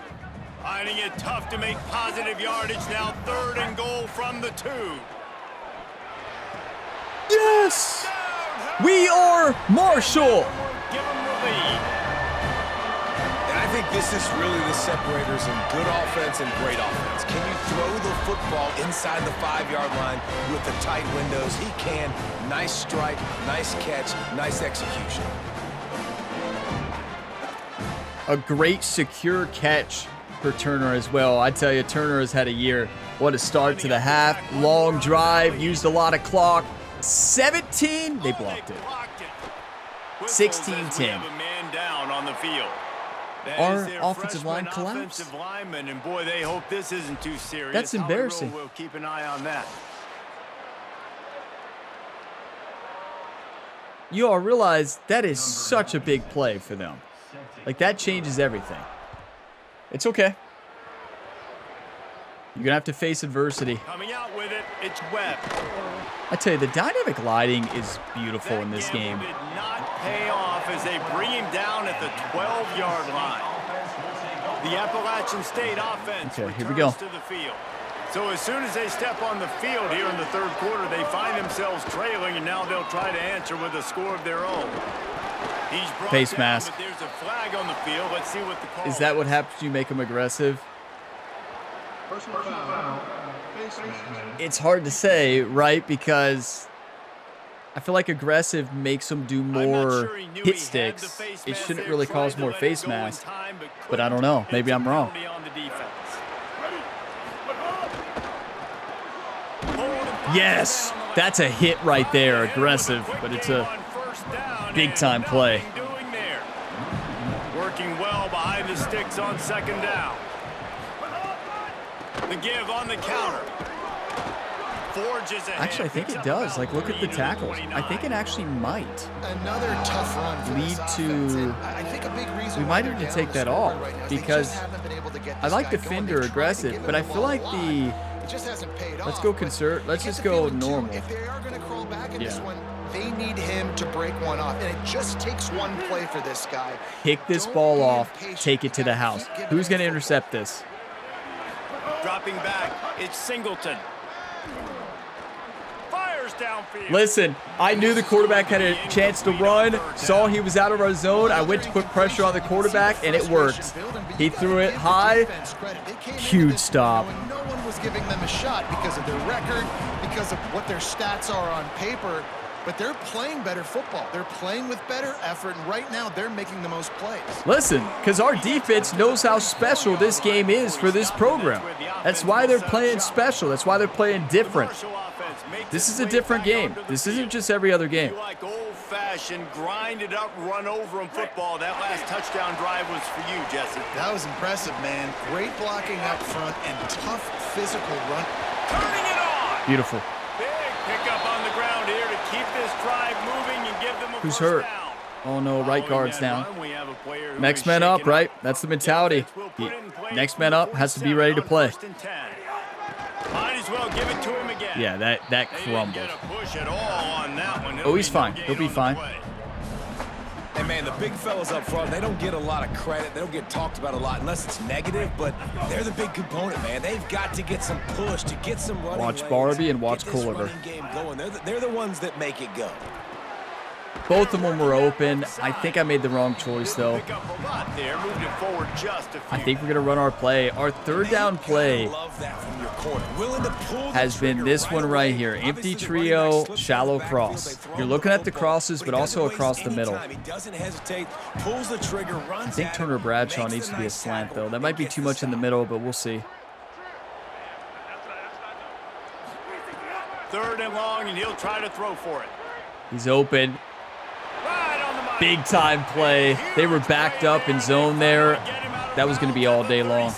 Finding it tough to make positive yardage now. 3rd and goal from the 2. Yes! We are Marshall! Give him the lead. And I think this is really the separators in good offense and great offense. Can you throw the football inside the 5-yard line with the tight windows? He can. Nice strike, nice catch, nice execution. A great secure catch for Turner as well. I tell you, Turner has had a year. What a start to the half. Long drive, used a lot of clock. 17, they blocked it. 16-10. Our offensive line collapsed. And boy, they hope this isn't too serious. That's embarrassing. We'll keep an eye on that. you all realize that is such a big play for them. Like, that changes everything. It's okay. You're going to have to face adversity. Coming out with it, it's Webb. I tell you, the dynamic lighting is beautiful in this game. Did not pay off as they bring him down at the 12-yard line. The Appalachian State offense Okay, here we go. returns to the field. So as soon as they step on the field here in the third quarter, they find themselves trailing, and now they'll try to answer with a score of their own. He's brought Face down, mask. but there's a flag on the field. Let's see what the call Is that what happens when you make them aggressive? Personal foul. Face mask. It's hard to say, right? Because I feel like aggressive makes them do I'm not more sure he knew hit he had sticks. the face It mask shouldn't there, really tried cause to more let it face go in mask. time, But I don't know. Maybe I'm wrong. couldn't. On the defense. Yes, that's a hit right there. Aggressive, but it's a big-time play. Working well behind the sticks on second down. The give on the counter. Forges ahead. Actually, I think it does. Like, look at the tackles. I think it actually might. Another tough run for Lead this offense, to- and I think a big reason We why might they're have to down take the that score off right now is they because just haven't been able to get I this like guy going. defender They tried to aggressive, give but him I the feel like ball a the lot. It just hasn't paid let's off, go but conserve. Let's I get just the go feeling, too, normal. If they are going to crawl back in this Yeah. one, they need him to break one off, and it just takes one play for this guy. Pick this Don't ball be off. impatient. Take it to the Gotta house. keep giving Who's him going to the intercept this? Dropping back, it's Singleton. Fires downfield. Listen, I knew the quarterback had a chance to run. Saw he was out of our zone. I went to put pressure on the quarterback, and it worked. He threw it high. Huge stop. No one was giving them a shot because of their record, because of what their stats are on paper. But they're playing better football. They're playing with better effort, and right now they're making the most plays. Listen, because our defense knows how special this game is for this program. That's why they're playing special. That's why they're playing different. This is a different game. This isn't just every other game. You like old-fashioned, grinded up, run over 'em football. That last touchdown drive was for you, Jesse. That was impressive, man. Great blocking up front and tough physical run. Turning it on. Beautiful. Big pickup on the ground here to keep this drive moving and give them a Who's first hurt? down. Oh no, right Following guard's that down. run, we have a player who Next is man up, shaken right? That's the mentality. Defense will put it in play Next from man the up has to be 47 ready to on play. 1st and 10. Might as well give it to him again. Yeah, that They didn't crumbled. get a push at all on that one. Oh, he's There'll fine. no He'll gain be on the fine. play. And man, the big fellas up front, they don't get a lot of credit. They don't get talked about a lot unless it's negative, but they're the big component, man. They've got to get some push to get some running Watch lanes, Barbie and watch get this Culliver. running game going. They're the ones that make it go. Both of them were open. I think I made the wrong choice, though. Pick up a lot there, moved it forward just a few. I think we're going to run our play. Our third down play Love that from your corner. Willing to pull the has been trigger this one right away. here. Empty Obviously, the trio, running back slips shallow in the backfield, cross. they throw You're him looking the at the football, crosses, he but also doesn't across waste the any middle. time. He doesn't hesitate, pulls the trigger, runs I think at Turner it, Bradshaw makes needs the to be a nice slant, tackle, though. That and might be gets too the much in the stop. middle, but we'll see. Third and long, and he'll try to throw for it. He's open. Right on the money. Big time play. They were backed up in zone there. That was going to be all day long.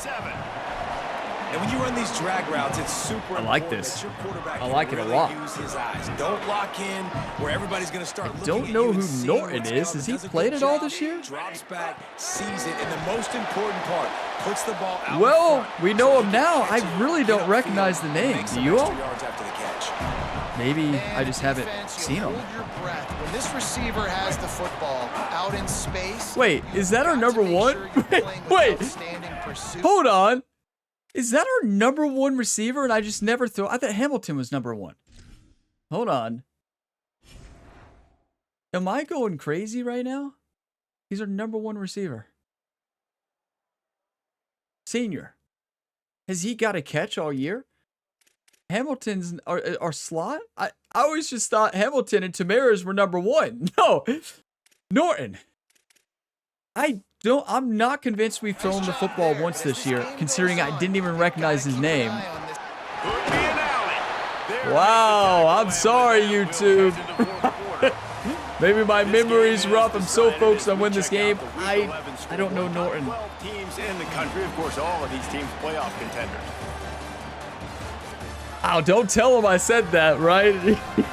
And when you run these drag routes, it's super I like important this. that your quarterback I can like it a really lot. use his eyes. Don't lock in where everybody's going to start looking don't at know you who and seeing Norton what's is. coming. Has he Does a played good at all job, this year? Drops back, sees it, and the most important part, puts the ball out Well, in front we so know he him can now. catch I it, really get don't upfield, recognize the name. make Do some you all? extra yards after the catch. Maybe I just haven't Defense, you seen him. Hold your breath. When this receiver has the football out in space. Wait, is that our you've got number to make one? sure you're playing with Wait, outstanding pursuit. hold on. Is that our number one receiver? And I just never throw. I thought Hamilton was number one. Hold on. Am I going crazy right now? He's our number one receiver. Senior. Has he got a catch all year? Hamilton's our slot? I always just thought Hamilton and Tamaras were number one. No. Norton. I'm not convinced we've thrown the football once this year, considering I didn't even recognize his name. Could be an alley. There Wow, it is. I'm sorry, YouTube. Into the fourth quarter. Maybe my This memory's game rough. is I'm so decided focused as on we winning this check game. out the Week I 11 don't know scoreboard. Norton. 12 teams in the country. Of course, all of these teams playoff contenders. Oh, don't tell him I said that, right?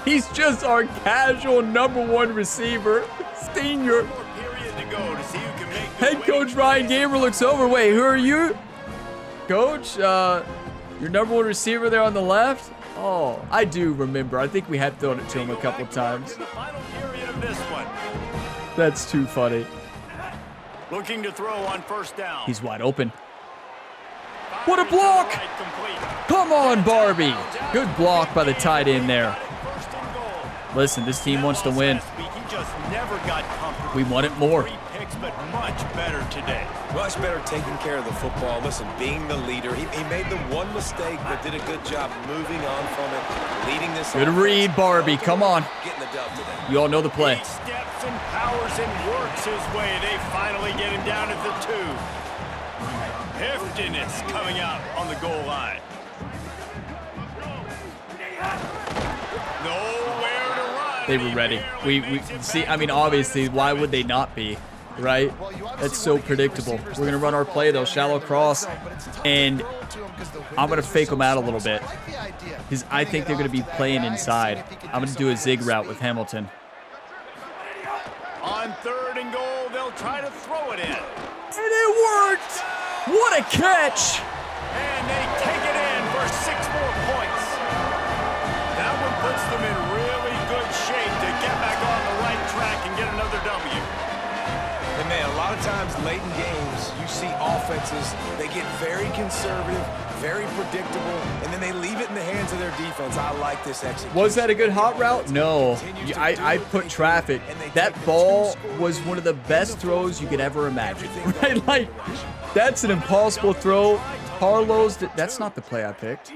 He's just our casual #1 receiver. Senior. Head coach Ryan Gamer looks over. Wait, who are you? Coach, your #1 receiver there on the left? Oh, I do remember. I think we had thrown it to him a couple times. That's too funny. Looking to throw on first down. He's wide open. What a block! Come on, Barbie. Good block by the tight end there. Listen, this team wants to win. We want it more. But much better today. Much better taking care of the football. Listen, being the leader, he made the one mistake, but did a good job moving on from it, leading this. Good read, Barbie. Come on. Getting the dub today. You all know the play. He steps and powers and works his way. They finally get him down at the 2. Heftiness coming out on the goal line. Nowhere to run. They were ready. We see. I mean, obviously, why would they not be? Right? That's so predictable. We're going to run our play, though. Shallow cross. And I'm going to fake them out a little bit. Because I think they're going to be playing inside. I'm going to do a zig route with Hamilton. On 3rd and goal, they'll try to throw it in. And it worked! What a catch! And they take it in for 6 more points. That one puts them in really good shape to get back on the right track and get another W. And man, a lot of times late in games, you see offenses, they get very conservative, very predictable, and then they leave it in the hands of their defense. I like this execution. Was that a good hot route? No. I put traffic. That ball was one of the best throws you could ever imagine. Right? Like, that's an impossible throw. Carlos, that's not the play I picked.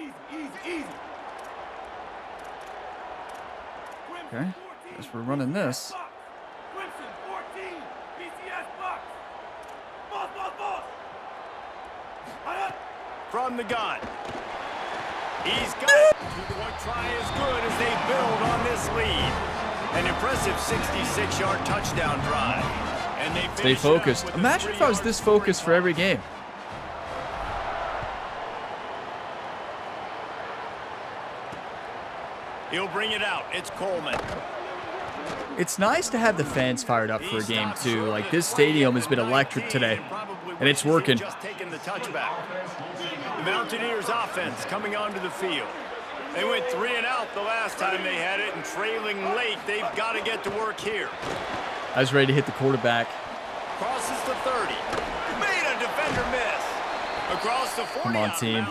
Okay. Guess we're running this. From the gun. He's got it. 2-point try is good as they build on this lead. An impressive 66-yard touchdown drive. And they stay focused. Imagine if I was this focused for every game. He'll bring it out. It's Coleman. It's nice to have the fans fired up for a game, too. Like, this stadium has been electric today, and it's working. Just taking the touchback. The Mountaineers offense coming onto the field. They went 3 and out the last time they had it, and trailing late, they've got to get to work here. I was ready to hit the quarterback. Crosses the 30. Made a defender miss. Across the 40. Come on, team.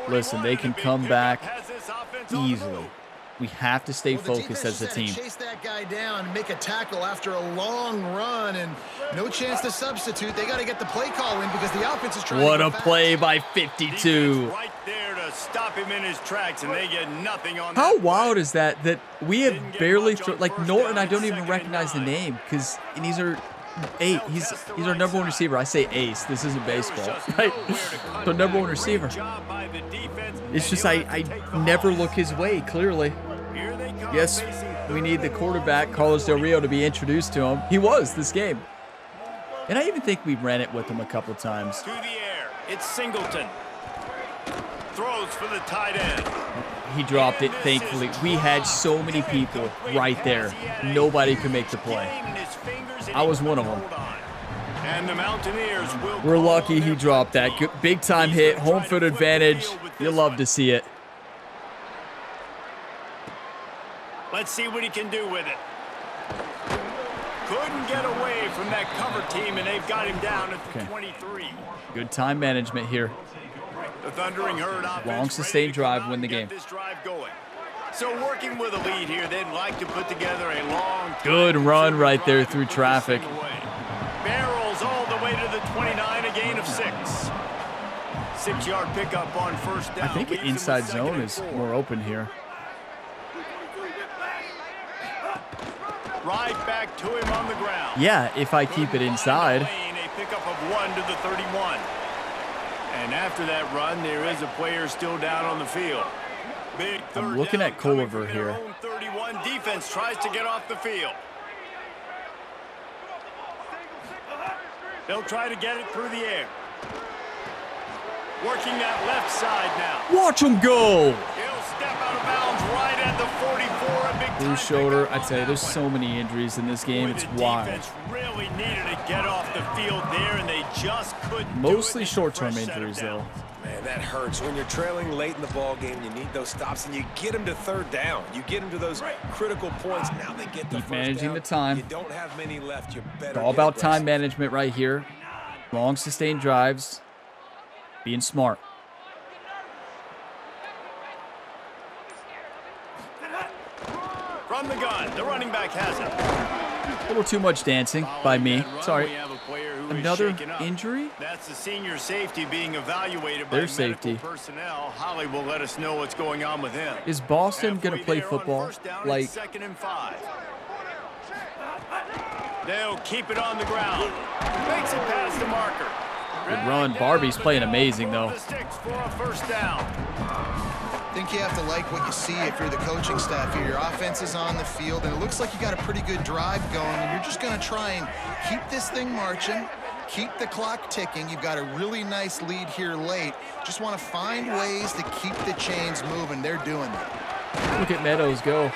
Listen, they can come back easily. We have to stay focused as a team. Chase that guy down and make a tackle after a long run, and no chance to substitute. They got to get the play call in because the offense is trying. What a play by 52. Right there to stop him in his tracks, and they get nothing on that. How wild is that we have barely like Norton? I don't even recognize the name because he's our ace. He's our #1 receiver. I say ace. This isn't baseball, right? The #1 receiver. It's just I never look his way. Clearly. Yes, we need the quarterback, Carlos Del Rio, to be introduced to him. He was this game. And I even think we ran it with him a couple times. To the air. It's Singleton. Throws for the tight end. He dropped it, thankfully. We had so many people right there. Nobody could make the play. I was one of them. And the Mountaineers will. We're lucky he dropped that. Big time hit, home field advantage. You'll love to see it. Let's see what he can do with it. Couldn't get away from that cover team, and they've got him down at the 23. Good time management here. The Thundering Herd offense. Long sustained drive, win the game. This drive going. So working with a lead here, they'd like to put together a long. Good run right there through traffic. Barrels all the way to the 29, a gain of 6. 6-yard pickup on first down. I think the inside zone is more open here. Right back to him on the ground. Yeah, if I keep it inside. A pickup of 1 to the 31. And after that run, there is a player still down on the field. Big I'm looking at Culliver here. 31 defense tries to get off the field. They'll try to get it through the air. Working that left side now. Watch him go. He'll step out of bounds right at the 44. A big bruised shoulder. I tell you, there's so many injuries in this game. It's wild. Defense really needed to get off the field there, and they just couldn't. Mostly short-term injuries, though. Man, that hurts. When you're trailing late in the ball game, you need those stops, and you get them to third down. You get them to those critical points. Now they get the Keep first managing down. the time. You don't have many left. You better It's all get about aggressive. time management right here. Long, sustained drives. Being smart. From the gun, the running back has it. A little too much dancing by me. Sorry. We have a player who is Another shaken up. injury? That's the senior safety being evaluated by Their medical safety. personnel. Holly will let us know what's going on with him. Is Boston going to Halfway play there on football? first down, Like, it's 2nd and 5. They'll keep it on the ground. Makes it past the marker. good run. Barbie's playing amazing, though. The sticks for a first down. I think you have to like what you see if you're the coaching staff here. Your offense is on the field, and it looks like you got a pretty good drive going, and you're just going to try and keep this thing marching, keep the clock ticking. You've got a really nice lead here late. Just want to find ways to keep the chains moving. They're doing that. Look at Meadows go.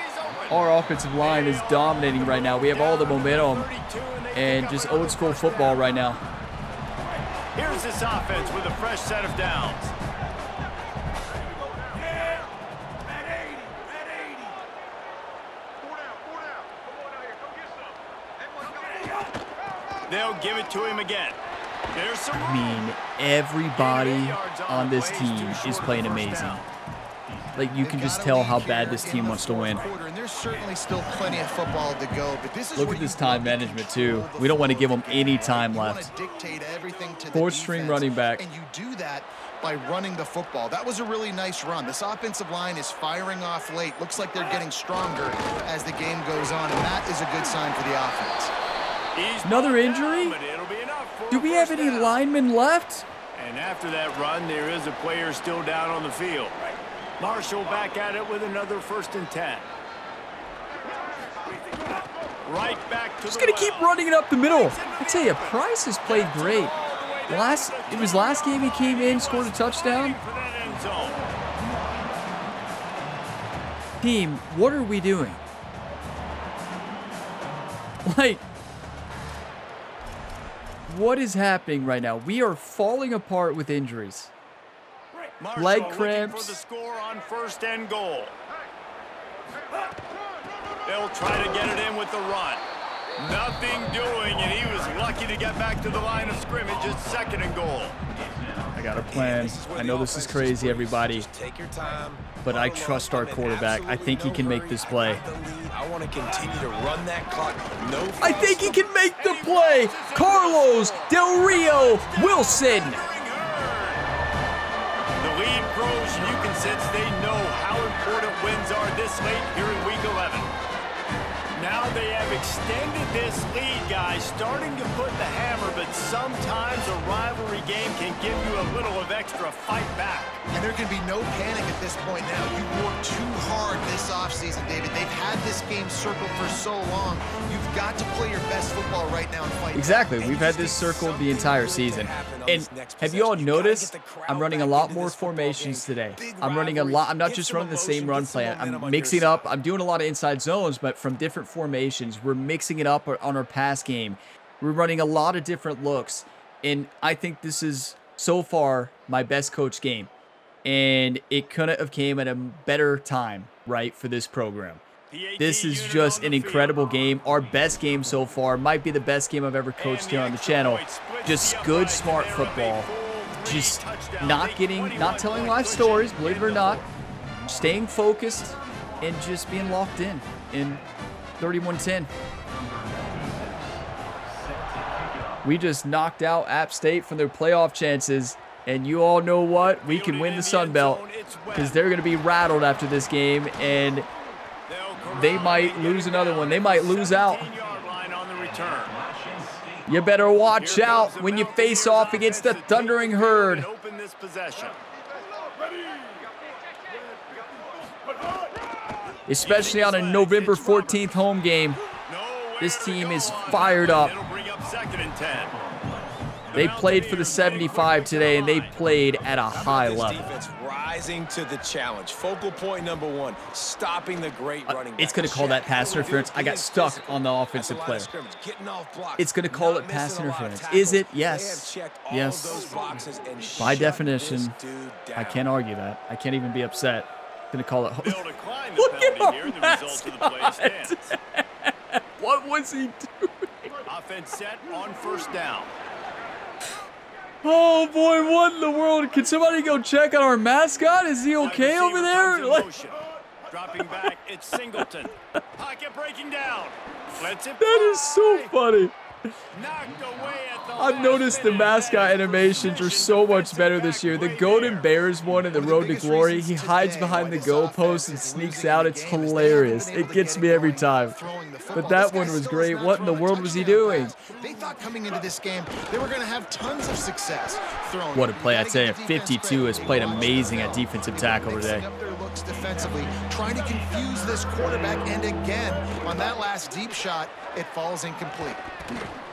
Our offensive line is dominating right now. We have all the momentum and just old school football right now. Here's this offense with a fresh set of downs. They'll give it to him again. There's some I mean, everybody on this team is playing amazing. Like, you can just tell how bad this team wants to win. And there's certainly still plenty of football to go, but this is Look where at this you time really management, control too. the We don't want to give them football. any time You wanna left. dictate everything to the Fourth string defense, running back. and you do that by running the football. That was a really nice run. This offensive line is firing off late. Looks like they're getting stronger as the game goes on, and that is a good sign for the offense. Another injury? But it'll be enough for Do a we have first any down. linemen left? And after that run, there is a player still down on the field. Marshall back at it with another 1st and 10. Right back to Just the gonna keep well. running it up the middle. I tell you, Price has played great. It was last game he came in, scored a touchdown. For that end zone. Team, what are we doing? Like, what is happening right now? We are falling apart with injuries. Marshall Leg looking cramps. for the score on 1st and goal. They'll try to get it in with the run. Nothing doing, and he was lucky to get back to the line of scrimmage. It's 2nd and goal. I got a plan. I know this is crazy, everybody, Just take your time. but I trust our quarterback. I think he can make this play. I want to continue to run that clock. No. I think he can make the play. Carlos Del Rio Wilson. The lead grows, and you can sense they know how important wins are this late here in Week 11. Now they have extended this lead, guys, starting to put the hammer, but sometimes a rivalry game can give you a little of extra fight back. And there can be no panic at this point now. You worked too hard this offseason, David. They've had this game circled for so long. You've got to play your best football right now and fight. Exactly. back. We've had this circled the entire season. And have you all noticed I'm running a lot more formations today? I'm running a lot. I'm not just running the same run plan. I'm mixing up. I'm doing a lot of inside zones, but from different formations. We're mixing it up on our pass game. We're running a lot of different looks. And I think this is, so far, my best coach game. And it couldn't have came at a better time, right, for this program. This is just an incredible game. Our best game so far. Might be the best game I've ever coached here on the channel. Just good, smart football. Just not telling life stories, believe it or not. Staying focused and just being locked in 31-10. We just knocked out App State from their playoff chances. And you all know what? We can win the Sun Belt because they're going to be rattled after this game. And they might lose another one. They might lose out. You better watch out when you face off against the Thundering Herd. Especially on a November 14th home game. This team is fired up. They played for the 75 today, and they played at a high level. rising to the challenge. Focal point number one, stopping the great running back. It's going to call that pass interference. I got stuck on the offensive player. It's going to call it pass interference. Is it? Yes. Yes. By definition, I can't argue that. I can't even be upset. Going to call it. Look at our mascot. What was he doing? Offense set on first down. Oh boy, what in the world? Can somebody go check on our mascot? Is he okay over there? Dropping back, it's Singleton. Pocket breaking down. That is so funny. I've noticed the mascot animations are so much better this year. The Golden Bears one in the Road to Glory, he hides behind the goalpost and sneaks out. It's hilarious. It gets me every time. But that one was great. What in the world was he doing? They thought coming into this game they were going to have tons of success throwing. What a play. I'd say 52 has played amazing at defensive tackle today. Defensively, trying to confuse this quarterback, and again, on that last deep shot, it falls incomplete.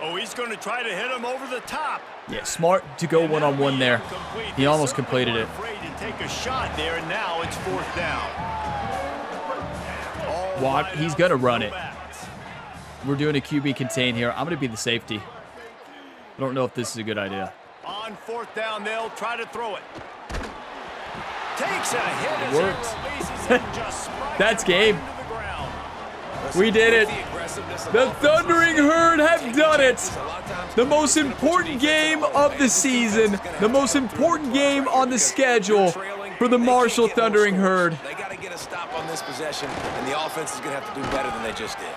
Oh, he's going to try to hit him over the top. Yeah, smart to go one-on-one there. He almost completed it. Afraid to take a shot there, and now it's fourth down. Watt, he's going to run it. We're doing a QB contain here. I'm going to be the safety. I don't know if this is a good idea. On fourth down, they'll try to throw it. Takes a hit. It worked. That's game. We did it. The Thundering Herd have done it. The most important game of the season. The most important game on the schedule for the Marshall Thundering Herd. They got to get a stop on this possession, and the offense is going to have to do better than they just did.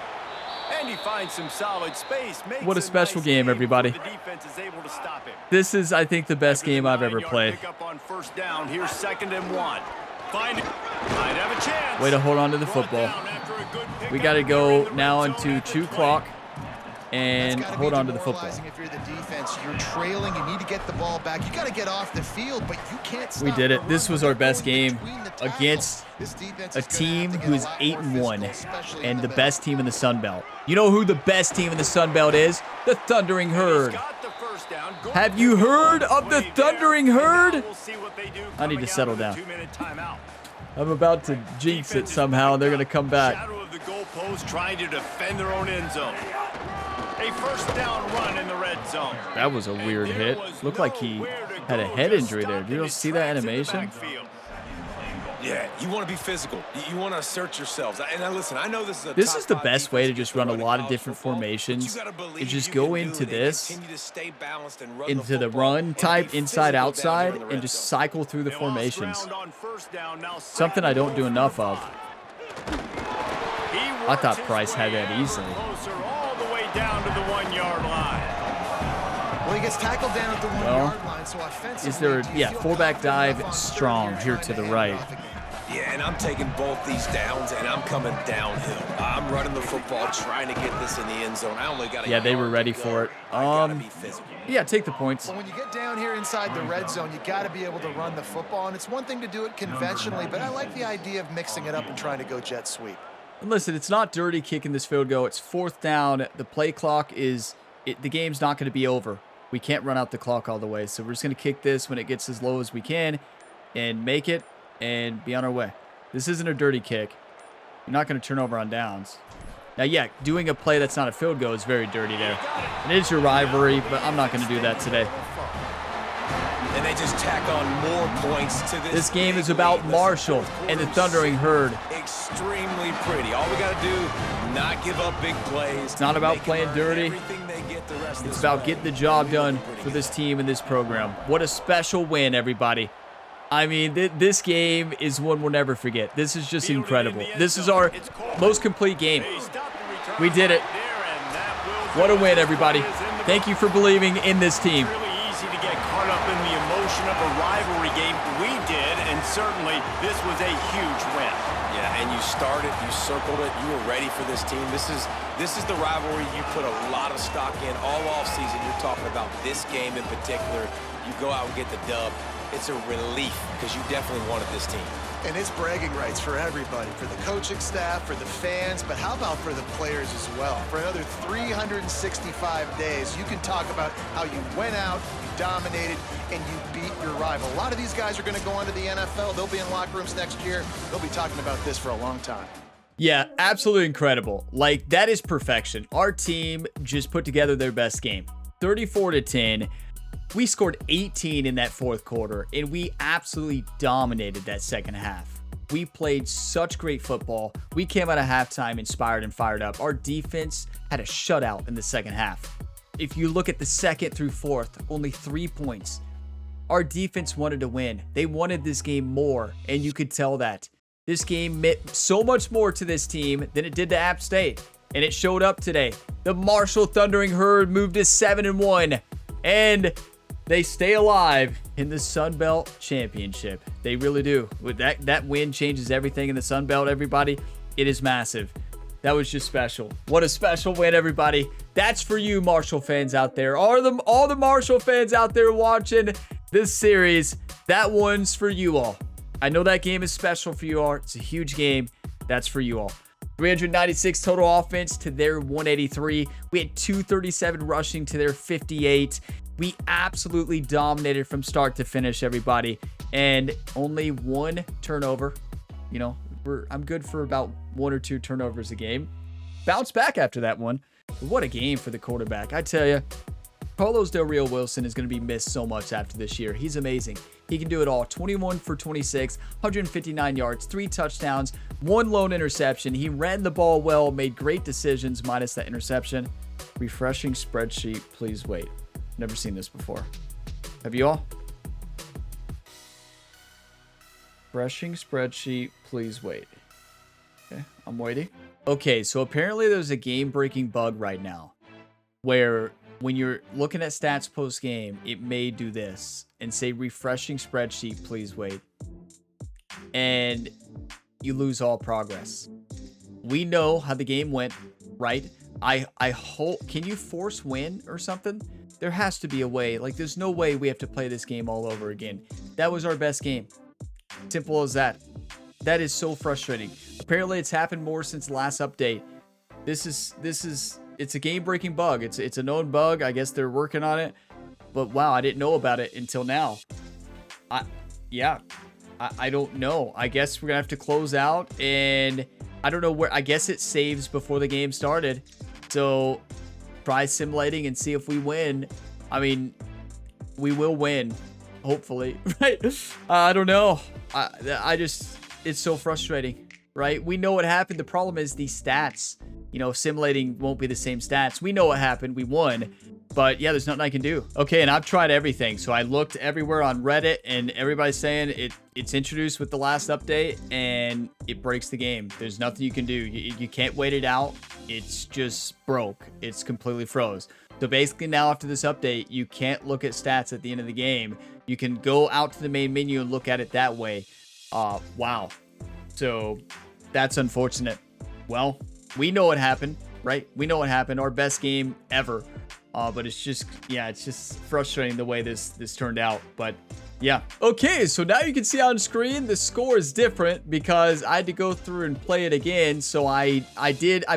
And he finds some solid space. What a special game, everybody. This is, I think, the best game I've ever played. Here's second and one. Might have a chance. Way to hold on to the football. We got to go now into 2 clock and hold on to the football. If you're the defense, you're trailing, you need to get the ball back. You got to get off the field, but you can't stop. We did it. This was our best game against a team who is 8-1 and the best team in the Sun Belt. You know who the best team in the Sun Belt is? The Thundering Herd. Have you heard of the Thundering Herd? I need to settle down. I'm about to jinx it somehow, and they're going to come back. Shadow of the goalpost trying to defend their own end zone. A first down run in the red zone. That was a weird hit. Looked like he had a head injury there. Did you see that animation? Yeah, you want to be physical. You want to assert yourselves. And now listen, I know this is the best way to just run a lot of different formations. And just go into this, into the run type, inside, outside, and just cycle through the formations. Something I don't do enough of. I thought Price had that easily. All the way down to the 1 yard line. Well, he gets tackled down at the 1 yard line, so offensively. Is there, fullback dive strong here to the right. Yeah, and I'm taking both these downs, and I'm coming downhill. I'm running the football, trying to get this in the end zone. I only got. Yeah, they were ready for it. Yeah, take the points. Well, when you get down here inside the red zone, you got to be able to run the football, and it's one thing to do it conventionally, but I like the idea of mixing it up and trying to go jet sweep. And listen, it's not dirty kicking this field goal. It's fourth down. The play clock is. The game's not going to be over. We can't run out the clock all the way, so we're just going to kick this when it gets as low as we can and make it and be on our way. This isn't a dirty kick. You're not going to turn over on downs. Now, yeah, doing a play that's not a field goal is very dirty there. And it is your rivalry, but I'm not going to do that today. And they just tack on more points to this. This game is about Marshall and the Thundering Herd. Extremely pretty. All we got to do, not give up big plays. It's not about playing dirty. It's about getting the job done for this team and this program. What a special win, everybody. I mean, this game is one we'll never forget. This is just incredible. This is our most complete game. We did it. What a win, everybody. Thank you for believing in this team. It's really easy to get caught up in the emotion of a rivalry game. We did, and certainly this was a huge win. Yeah, and you started, you circled it, you were ready for this team. This is the rivalry you put a lot of stock in all offseason. You're talking about this game in particular. You go out and get the dub. It's a relief because you definitely wanted this team. And it's bragging rights for everybody, for the coaching staff, for the fans, but how about for the players as well? For another 365 days, you can talk about how you went out, you dominated, and you beat your rival. A lot of these guys are going to go on to the NFL. They'll be in locker rooms next year. They'll be talking about this for a long time. Yeah, absolutely incredible. Like, that is perfection. Our team just put together their best game. 34-10. We scored 18 in that fourth quarter, and we absolutely dominated that second half. We played such great football. We came out of halftime inspired and fired up. Our defense had a shutout in the second half. If you look at the second through fourth, only 3 points. Our defense wanted to win. They wanted this game more, and you could tell that. This game meant so much more to this team than it did to App State, and it showed up today. The Marshall Thundering Herd moved to 7-1, and they stay alive in the Sun Belt Championship. They really do. With that win changes everything in the Sun Belt, everybody. It is massive. That was just special. What a special win, everybody. That's for you, Marshall fans out there. All the Marshall fans out there watching this series, that one's for you all. I know that game is special for you all. It's a huge game. That's for you all. 396 total offense to their 183. We had 237 rushing to their 58. We absolutely dominated from start to finish, everybody. And only one turnover. You know, I'm good for about 1 or 2 turnovers a game. Bounce back after that one. What a game for the quarterback. I tell you, Carlos Del Rio Wilson is going to be missed so much after this year. He's amazing. He can do it all. 21 for 26, 159 yards, 3 touchdowns, 1 lone interception. He ran the ball well, made great decisions minus that interception. Refreshing spreadsheet, please wait. Never seen this before. Have you all? Refreshing spreadsheet, please wait. Okay, I'm waiting. Okay, so apparently there's a game-breaking bug right now where when you're looking at stats post-game, it may do this and say refreshing spreadsheet, please wait. And you lose all progress. We know how the game went, right? I hope, can you force win or something? There has to be a way. Like, there's no way we have to play this game all over again. That was our best game. Simple as that. That is so frustrating. Apparently, it's happened more since the last update. It's a game-breaking bug. It's a known bug. I guess they're working on it. But wow, I didn't know about it until now. I don't know. I guess we're gonna have to close out, and I don't know where. I guess it saves before the game started. So try simulating and see if we win. I mean, we will win, hopefully, right? I don't know. I just, it's so frustrating, right? We know what happened. The problem is these stats. You know, simulating won't be the same stats. We know what happened. We won. But yeah, there's nothing I can do. Okay, and I've tried everything. So I looked everywhere on Reddit, and everybody's saying it's introduced with the last update, and it breaks the game. There's nothing you can do. You can't wait it out. It's just broke. It's completely froze. So basically now after this update, you can't look at stats at the end of the game. You can go out to the main menu and look at it that way. Wow. So that's unfortunate. Well, we know what happened, right? We know what happened. Our best game ever. But it's just, yeah, it's just frustrating the way this turned out. But yeah. Okay, so now you can see on screen the score is different because I had to go through and play it again. So I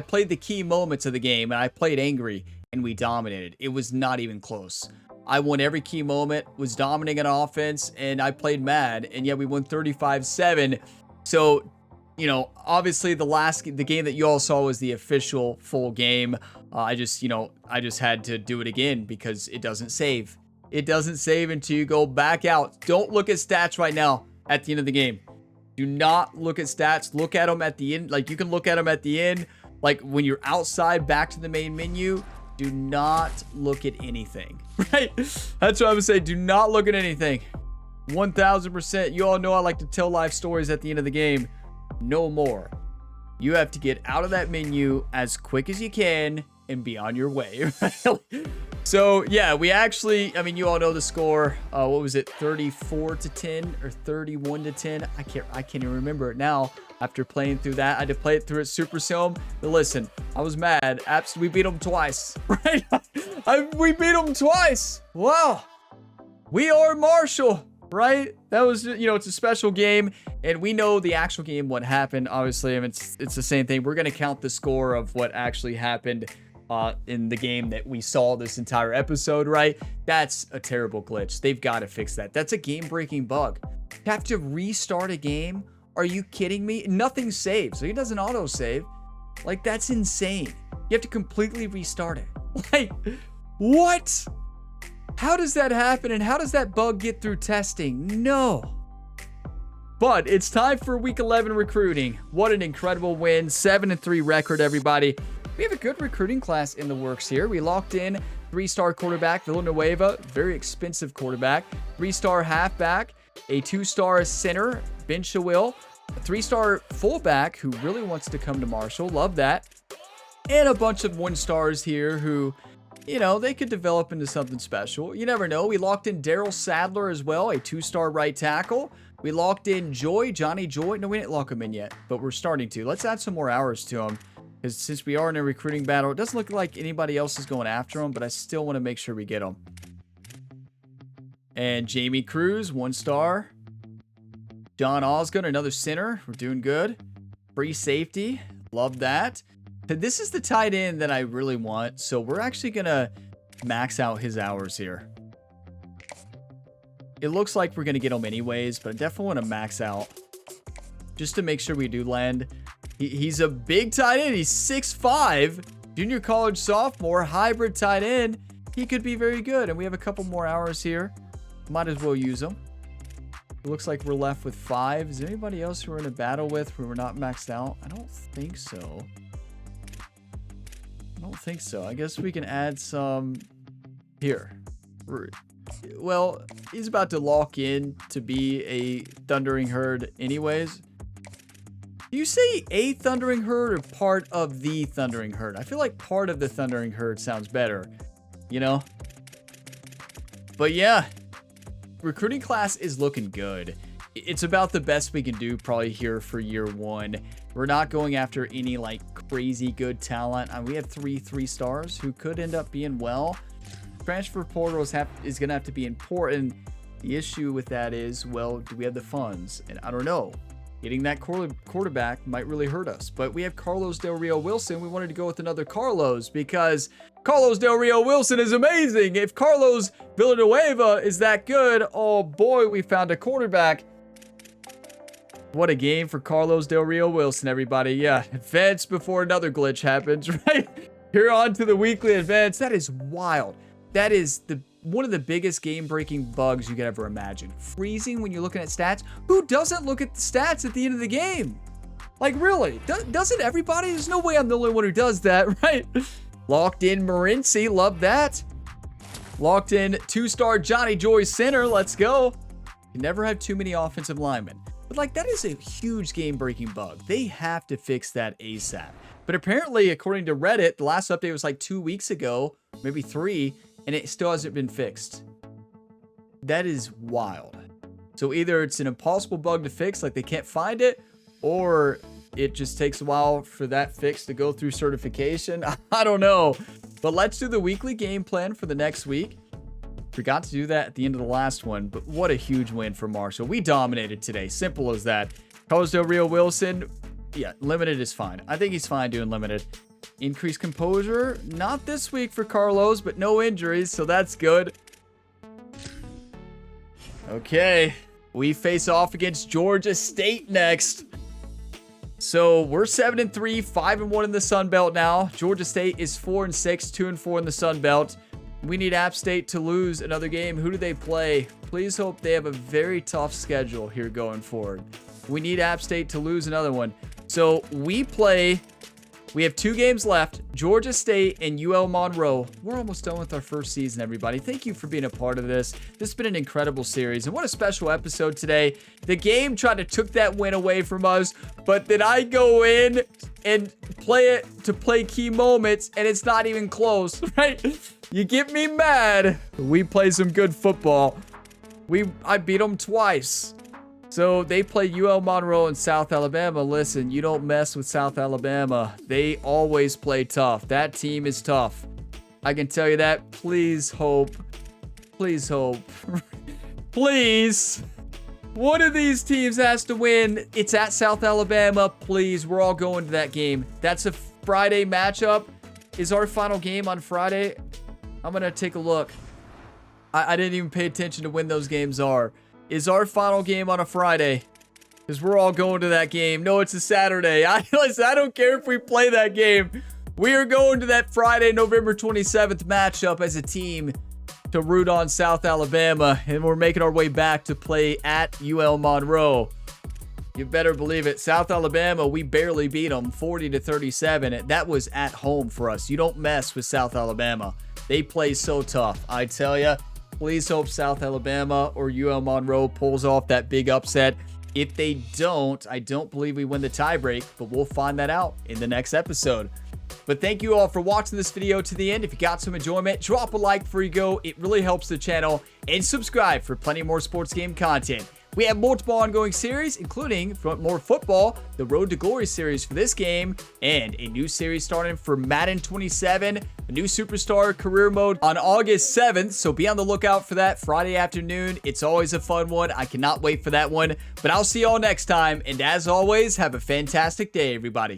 played the key moments of the game, and I played angry, and we dominated. It was not even close. I won every key moment, was dominating on offense, and I played mad, and yeah, we won 35-7. So, you know, obviously the game that you all saw was the official full game. I just had to do it again because it doesn't save. It doesn't save until you go back out. Don't look at stats right now at the end of the game. Do not look at stats. Look at them at the end. Like, you can look at them at the end. Like, when you're outside back to the main menu, do not look at anything, right? That's what I would say. Do not look at anything. 1000%. You all know I like to tell life stories at the end of the game. No more. You have to get out of that menu as quick as you can and be on your way. So yeah, we actually, I mean, you all know the score. What was it? 34-10 or 31-10? I can't even remember it now. After playing through that, I had to play it through at Super Sim. But listen, I was mad. Absolutely, we beat them twice, right? We beat them twice. Wow. We are Marshall. right? That was, it's a special game, and we know the actual game, what happened. Obviously, I mean, it's the same thing. We're going to count the score of what actually happened in the game that we saw this entire episode, right? That's a terrible glitch. They've got to fix that. That's a game-breaking bug. You have to restart a game? Are you kidding me? Nothing saves. So it doesn't auto-save. Like, that's insane. You have to completely restart it. Like, what? How does that happen, and how does that bug get through testing? No. But it's time for Week 11 recruiting. What an incredible win. 7-3 record, everybody. We have a good recruiting class in the works here. We locked in 3-star quarterback, Villanueva, very expensive quarterback. 3-star halfback, a 2-star center, Ben Shawil, a 3-star fullback who really wants to come to Marshall. Love that. And a bunch of 1-stars here who, they could develop into something special. You never know. We locked in Daryl Sadler as well, a 2-star right tackle. We locked in Johnny Joy. No, we didn't lock him in yet, but we're starting to. Let's add some more hours to him, because since we are in a recruiting battle, it doesn't look like anybody else is going after him, but I still want to make sure we get him. And Jamie Cruz, 1-star. John Osgood, another center. We're doing good. Free safety. Love that. This is the tight end that I really want, so we're actually going to max out his hours here. It looks like we're going to get him anyways, but I definitely want to max out just to make sure we do land. He's a big tight end. He's 6'5", junior college sophomore, hybrid tight end. He could be very good, and we have a couple more hours here. Might as well use them. It looks like we're left with 5. Is there anybody else who we're in a battle with who we're not maxed out? I don't think so. I guess we can add some here. Well, he's about to lock in to be a Thundering Herd anyways. Do you say a Thundering Herd or part of the Thundering Herd? I feel like part of the Thundering Herd sounds better, But yeah, recruiting class is looking good. It's about the best we can do probably here for year 1. We're not going after any crazy good talent. We have 3 stars who could end up being well. Transfer portal is going to have to be important. The issue with that is, well, do we have the funds? And I don't know. Getting that quarterback might really hurt us. But we have Carlos Del Rio Wilson. We wanted to go with another Carlos because Carlos Del Rio Wilson is amazing. If Carlos Villanueva is that good, oh boy, we found a quarterback. What a game for Carlos Del Rio Wilson, everybody. Yeah, advance before another glitch happens, right? Here on to the weekly advance. That is wild. That is one of the biggest game-breaking bugs you could ever imagine. Freezing when you're looking at stats. Who doesn't look at the stats at the end of the game? Really? Doesn't everybody? There's no way I'm the only one who does that, right? Locked in Morency. Love that. Locked in 2-star Johnny Joy center. Let's go. You never have too many offensive linemen. But that is a huge game-breaking bug. They have to fix that ASAP. But apparently, according to Reddit, the last update was 2 weeks ago, maybe 3, and it still hasn't been fixed. That is wild. So either it's an impossible bug to fix, they can't find it, or it just takes a while for that fix to go through certification. I don't know. But let's do the weekly game plan for the next week. Forgot to do that at the end of the last one, but what a huge win for Marshall. We dominated today. Simple as that. Carlos Del Rio Wilson, yeah, limited is fine. I think he's fine doing limited. Increased composure, not this week for Carlos, but no injuries, so that's good. Okay, we face off against Georgia State next. So we're 7-3, 5-1 in the Sun Belt now. Georgia State is 4-6, 2-4 in the Sun Belt. We need App State to lose another game. Who do they play? Please hope they have a very tough schedule here going forward. We need App State to lose another one. So we have 2 games left, Georgia State and UL Monroe. We're almost done with our first season, everybody. Thank you for being a part of this. This has been an incredible series, and what a special episode today. The game tried to took that win away from us, but then I go in and play it to play key moments, and it's not even close, right? You get me mad. We play some good football. I beat them twice. So they play UL Monroe in South Alabama. Listen, you don't mess with South Alabama. They always play tough. That team is tough. I can tell you that. Please hope. Please hope. Please. One of these teams has to win. It's at South Alabama. Please, we're all going to that game. That's a Friday matchup. Is our final game on Friday? I'm going to take a look. I didn't even pay attention to when those games are. Is our final game on a Friday? Because we're all going to that game. No, it's a Saturday. Listen, I don't care if we play that game. We are going to that Friday, November 27th matchup as a team to root on South Alabama. And we're making our way back to play at UL Monroe. You better believe it. South Alabama, we barely beat them 40-37. That was at home for us. You don't mess with South Alabama. They play so tough. I tell you, please hope South Alabama or UL Monroe pulls off that big upset. If they don't, I don't believe we win the tiebreak, but we'll find that out in the next episode. But thank you all for watching this video to the end. If you got some enjoyment, drop a like before you go. It really helps the channel. And subscribe for plenty more sports game content. We have multiple ongoing series, including more football, the Road to Glory series for this game, and a new series starting for Madden 27, a new Superstar Career Mode on August 7th. So be on the lookout for that Friday afternoon. It's always a fun one. I cannot wait for that one. But I'll see you all next time. And as always, have a fantastic day, everybody.